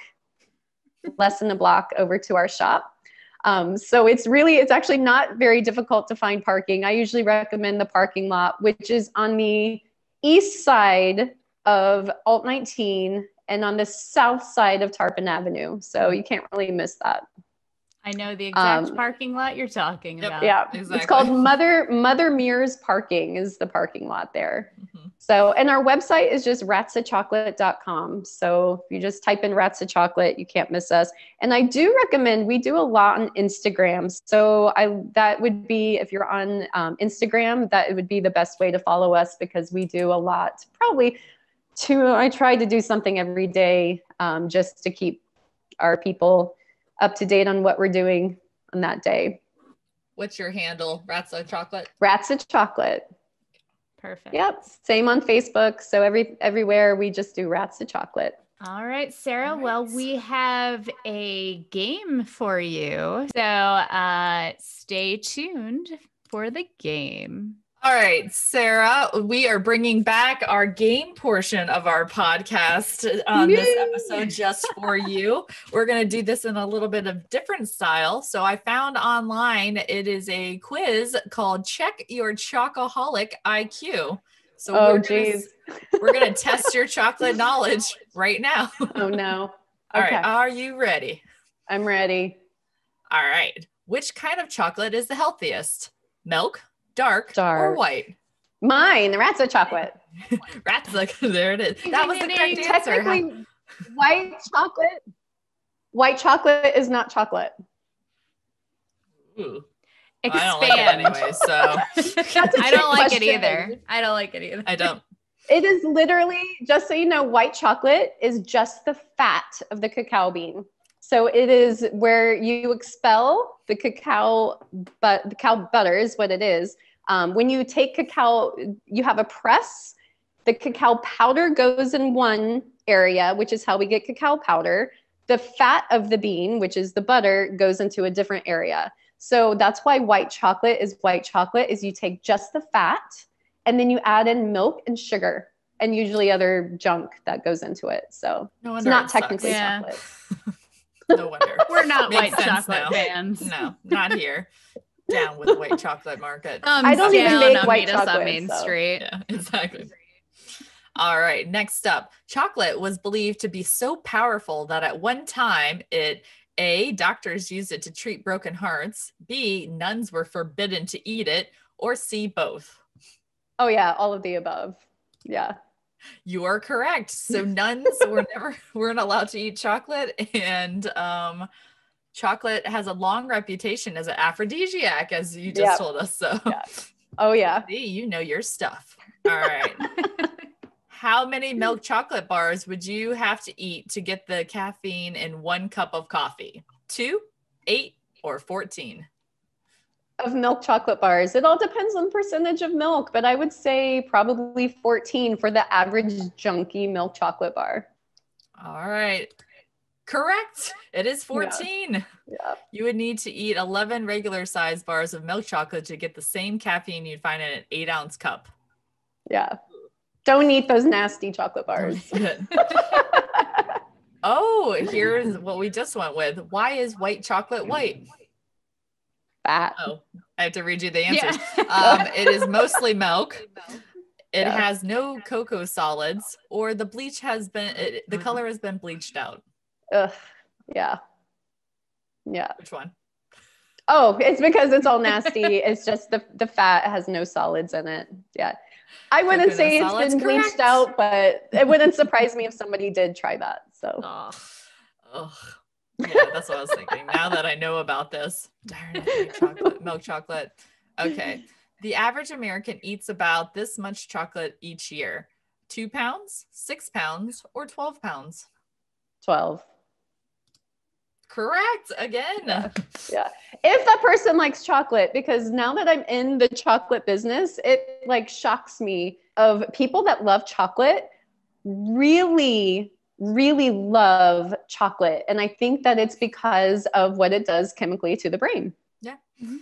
less than a block over to our shop. So it's actually not very difficult to find parking. I usually recommend the parking lot, which is on the east side of Alt 19 and on the south side of Tarpon Avenue. So you can't really miss that. I know the exact parking lot you're talking about. Yeah, exactly. It's called Mother Mears Parking is the parking lot there. Mm-hmm. So, and our website is just ratzachocolate.com. So if you just type in Ratza Chocolate, you can't miss us. And I do recommend, we do a lot on Instagram. So that would be, if you're on Instagram, that would be the best way to follow us, because we do a lot, I try to do something every day just to keep our people up to date on what we're doing on that day. What's your handle? Ratza Chocolate? Ratza Chocolate. Perfect. Yep. Same on Facebook. So everywhere we just do Ratza Chocolate. All right, Sarah. Well, we have a game for you. So stay tuned for the game. All right, Sarah, we are bringing back our game portion of our podcast on this episode just for you. We're going to do this in a little bit of different style. So I found online, it is a quiz called Check Your Chocoholic IQ. So we're going to test your chocolate knowledge right now. Oh, no. All right. Are you ready? I'm ready. All right. Which kind of chocolate is the healthiest? Milk, dark, or white? Mine, the Ratza Chocolate. Ratza, there it is. That was the correct answer. Technically, white chocolate is not chocolate. Ooh. Expand. I don't like it anyway, so. I don't like it either. I don't. It is literally, just so you know, white chocolate is just the fat of the cacao bean. So it is where you expel the cacao, but the cacao butter is what it is. When you take cacao, you have a press. The cacao powder goes in one area, which is how we get cacao powder. The fat of the bean, which is the butter, goes into a different area. So that's why white chocolate is you take just the fat and then you add in milk and sugar and usually other junk that goes into it. So it's not technically chocolate. No wonder. We're not white chocolate fans. No, not here. Down with the white chocolate market. I don't even make white chocolate on Main Street. Yeah, exactly. All right, next up. Chocolate was believed to be so powerful that at one time A, doctors used it to treat broken hearts. B, nuns were forbidden to eat it. or C, both? Oh yeah, all of the above. Yeah. You are correct. So nuns weren't allowed to eat chocolate, and chocolate has a long reputation as an aphrodisiac, as you just told us. So yeah. Oh yeah. See, you know your stuff. All right. How many milk chocolate bars would you have to eat to get the caffeine in 1 cup of coffee? 2, 8, or 14? Of milk chocolate bars. It all depends on percentage of milk, but I would say probably 14 for the average junky milk chocolate bar. All right. Correct. It is 14. Yeah. You would need to eat 11 regular size bars of milk chocolate to get the same caffeine you'd find in an 8-ounce cup. Yeah. Don't eat those nasty chocolate bars. Oh, here's what we just went with. Why is white chocolate white? Fat. Oh, I have to read you the answers. Yeah. It is mostly milk. It has no cocoa solids, or the bleach has been, the color has been bleached out. Ugh. Yeah. Yeah. Which one? Oh, it's because it's all nasty. It's just the fat has no solids in it. Yeah. I wouldn't say it's been bleached out, but it wouldn't surprise me if somebody did try that. So. Yeah, that's what I was thinking. Now that I know about this, darn it, milk chocolate. Okay. The average American eats about this much chocolate each year. 2 pounds, 6 pounds, or 12 pounds? 12. Correct. Again. Yeah. If that person likes chocolate, because now that I'm in the chocolate business, it like shocks me of people that love chocolate really love chocolate. And I think that it's because of what it does chemically to the brain. Yeah. Mm-hmm.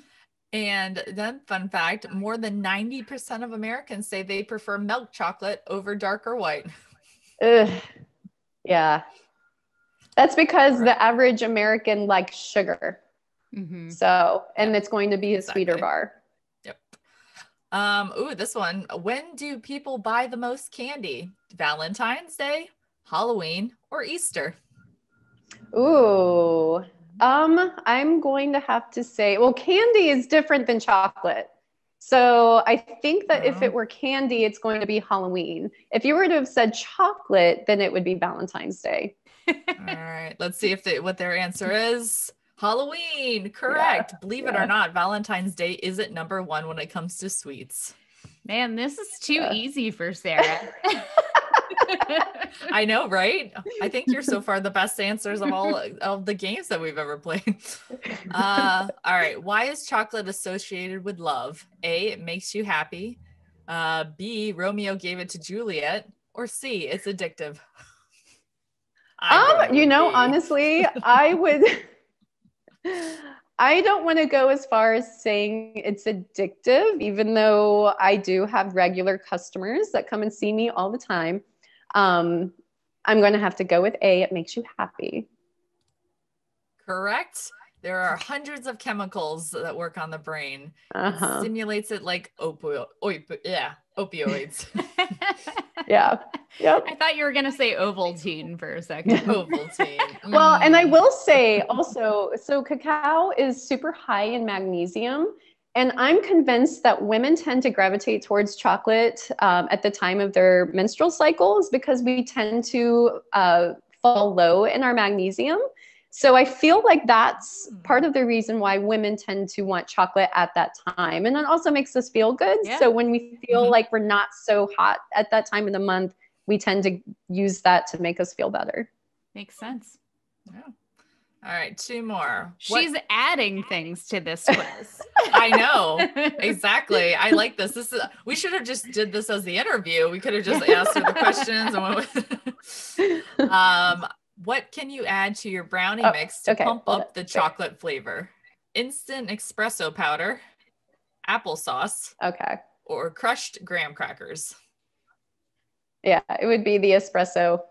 And then fun fact, more than 90% of Americans say they prefer milk chocolate over dark or white. Ugh. Yeah. That's because the average American likes sugar. Mm-hmm. So, and it's going to be a sweeter bar. Yep. Ooh, this one. When do people buy the most candy? Valentine's Day, Halloween, or Easter? Ooh. I'm going to have to say, well, candy is different than chocolate. So I think that if it were candy, it's going to be Halloween. If you were to have said chocolate, then it would be Valentine's Day. All right. Let's see if what their answer is. Halloween. Correct. Believe it or not, Valentine's Day isn't number 1 when it comes to sweets. Man, this is too easy for Sarah. I know, right? I think you're so far the best answers of all of the games that we've ever played. All right. Why is chocolate associated with love? A, it makes you happy. B, Romeo gave it to Juliet. Or C, it's addictive. Honestly, I don't want to go as far as saying it's addictive, even though I do have regular customers that come and see me all the time. I'm going to have to go with A, it makes you happy. Correct. There are hundreds of chemicals that work on the brain. It stimulates it like opioids. Yeah. Yep. I thought you were going to say Ovaltine for a second. Ovaltine. Well, and I will say also, so cacao is super high in magnesium. And I'm convinced that women tend to gravitate towards chocolate at the time of their menstrual cycles because we tend to fall low in our magnesium. So I feel like that's part of the reason why women tend to want chocolate at that time. And it also makes us feel good. Yeah. So when we feel like we're not so hot at that time of the month, we tend to use that to make us feel better. Makes sense. Yeah. All right, 2 more. She's adding things to this quiz. I know. Exactly. I like this. We should have just did this as the interview. We could have just asked her the questions and went with what can you add to your brownie mix to pump up the chocolate flavor? Instant espresso powder, applesauce, or crushed graham crackers? Yeah, it would be the espresso.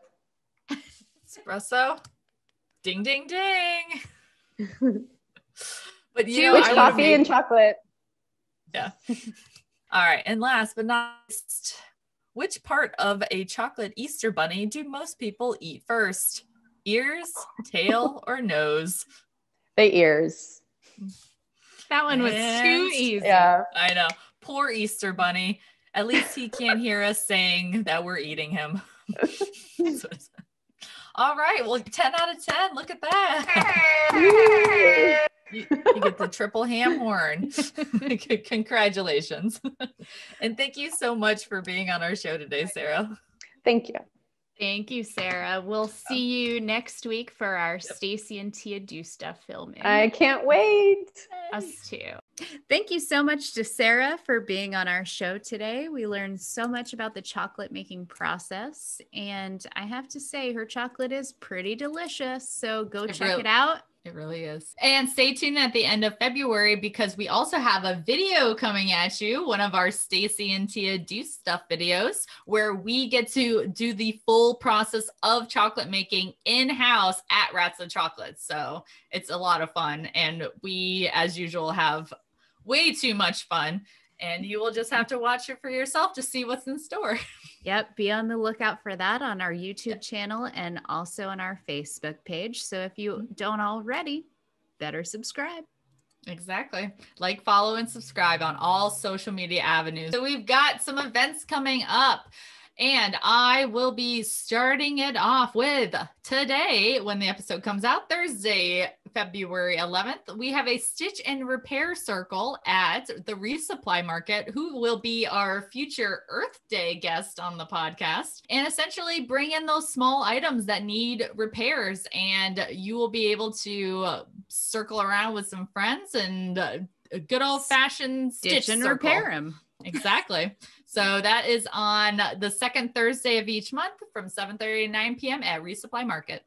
Espresso? Ding, ding, ding. But coffee and chocolate. Yeah. All right. And last but not least, which part of a chocolate Easter bunny do most people eat first? Ears, tail, or nose? The ears. That one was too easy. Yeah. I know. Poor Easter Bunny. At least he can't hear us saying that we're eating him. All right. Well, 10 out of 10. Look at that. You get the triple ham horn. Congratulations. And thank you so much for being on our show today, Sarah. Thank you. Thank you, Sarah. We'll see you next week for our Stacy and Tia Do Stuff filming. I can't wait. Us too. Thank you so much to Sarah for being on our show today. We learned so much about the chocolate making process, and I have to say her chocolate is pretty delicious. So go check it out. It really is. And stay tuned at the end of February because we also have a video coming at you, one of our Stacy and Tia Do Stuff videos, where we get to do the full process of chocolate making in-house at Ratza Chocolate. So it's a lot of fun. And we, as usual, have way too much fun. And you will just have to watch it for yourself to see what's in store. Yep. Be on the lookout for that on our YouTube channel and also on our Facebook page. So if you don't already, better subscribe. Exactly. Like, follow, and subscribe on all social media avenues. So we've got some events coming up. And I will be starting it off with today, when the episode comes out, Thursday, February 11th. We have a stitch and repair circle at the Resupply Market, who will be our future Earth Day guest on the podcast, and essentially bring in those small items that need repairs. And you will be able to circle around with some friends and a good old fashioned stitch and circle. Repair them. Exactly. So that is on the second Thursday of each month from 7:30 to 9 p.m. at Resupply Market.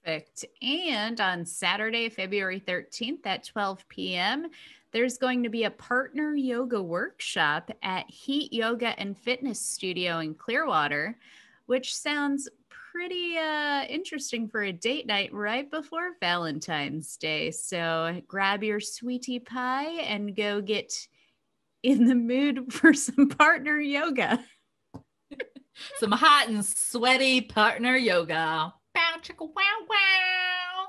Perfect. And on Saturday, February 13th at 12 p.m., there's going to be a partner yoga workshop at Heat Yoga and Fitness Studio in Clearwater, which sounds pretty interesting for a date night right before Valentine's Day. So grab your sweetie pie and go get in the mood for some partner yoga. Some hot and sweaty partner yoga. Bow, chicka, wow, wow.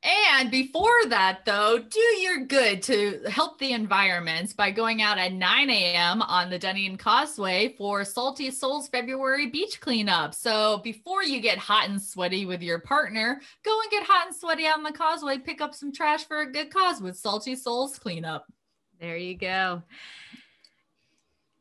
And before that, though, do your good to help the environment by going out at 9 a.m. on the Dunedin Causeway for Salty Souls February beach cleanup. So before you get hot and sweaty with your partner, go and get hot and sweaty on the causeway, pick up some trash for a good cause with Salty Souls cleanup. There you go.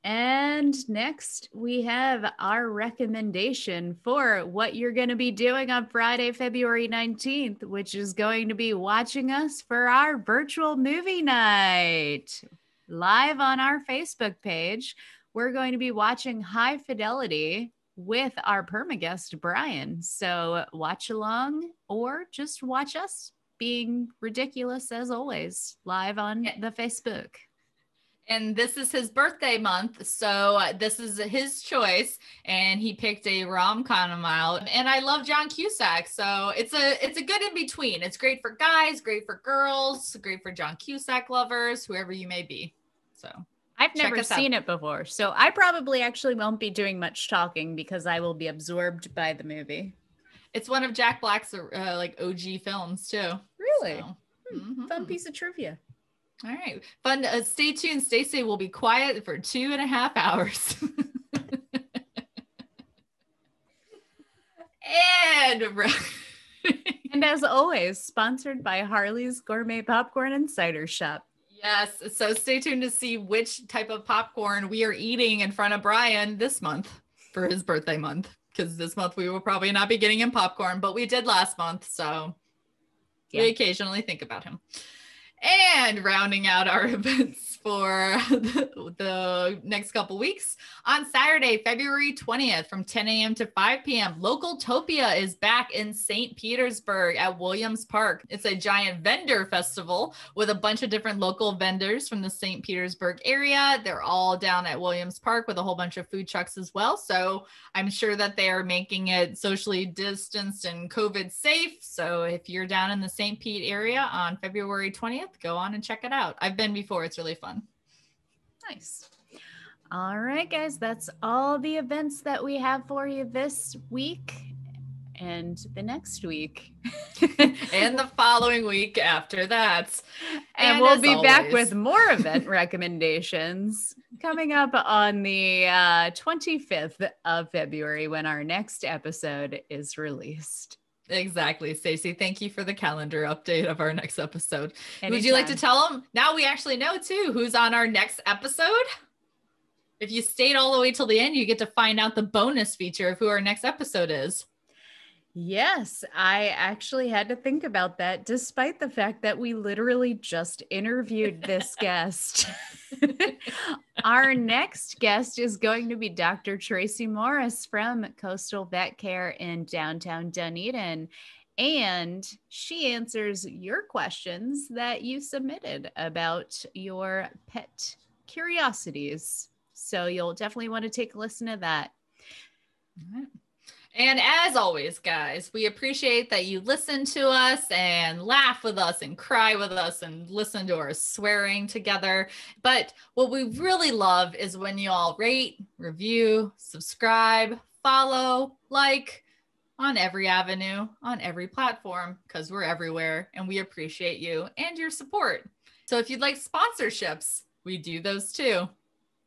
And next, we have our recommendation for what you're going to be doing on Friday, February 19th, which is going to be watching us for our virtual movie night live on our Facebook page. We're going to be watching High Fidelity with our perma-guest, Brian. So watch along or just watch us being ridiculous as always live on the Facebook. And this is his birthday month, so this is his choice, and he picked a rom-com out. And I love John Cusack, so it's a good in between. It's great for guys, great for girls, great for John Cusack lovers, whoever you may be. So I've never seen it before, so I probably actually won't be doing much talking because I will be absorbed by the movie. It's one of Jack Black's like OG films too. Really? So, fun piece of trivia. All right. Fun. Stay tuned. Stacey will be quiet for 2.5 hours. And as always, sponsored by Harley's Gourmet Popcorn and Cider Shop. Yes. So stay tuned to see which type of popcorn we are eating in front of Brian this month for his birthday month. Because this month we will probably not be getting him popcorn, but we did last month. So we occasionally think about him. And rounding out our events for the next couple weeks, on Saturday, February 20th from 10 a.m. to 5 p.m., Local Topia is back in St. Petersburg at Williams Park. It's a giant vendor festival with a bunch of different local vendors from the St. Petersburg area. They're all down at Williams Park with a whole bunch of food trucks as well. So I'm sure that they are making it socially distanced and COVID safe. So if you're down in the St. Pete area on February 20th, go on and check it out. I've been before. It's really fun. Nice. All right, guys, that's all the events that we have for you this week. and the next week. And the following week after that. And we'll be back with more event recommendations coming up on the 25th of February when our next episode is released. Exactly, Stacey. Thank you for the calendar update of our next episode. Anytime. Would you like to tell them? Now we actually know too who's on our next episode. If you stayed all the way till the end, you get to find out the bonus feature of who our next episode is. Yes, I actually had to think about that, despite the fact that we literally just interviewed this guest. Our next guest is going to be Dr. Tracy Morris from Coastal Vet Care in downtown Dunedin. And she answers your questions that you submitted about your pet curiosities. So you'll definitely want to take a listen to that. All right. And as always, guys, we appreciate that you listen to us and laugh with us and cry with us and listen to our swearing together. But what we really love is when you all rate, review, subscribe, follow, like on every avenue, on every platform, because we're everywhere and we appreciate you and your support. So if you'd like sponsorships, we do those too.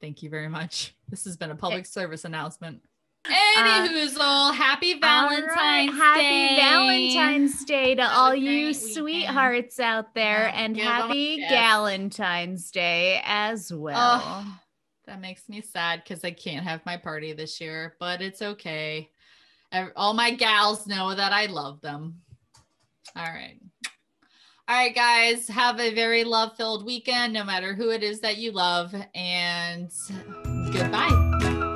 Thank you very much. This has been a public service announcement. Anyhoozle, happy Valentine's Day. Happy Valentine's Day to all you sweethearts out there, and happy Galentine's Day as well. Oh, that makes me sad because I can't have my party this year, but it's okay. All my gals know that I love them. All right. All right, guys, have a very love-filled weekend, no matter who it is that you love, and goodbye.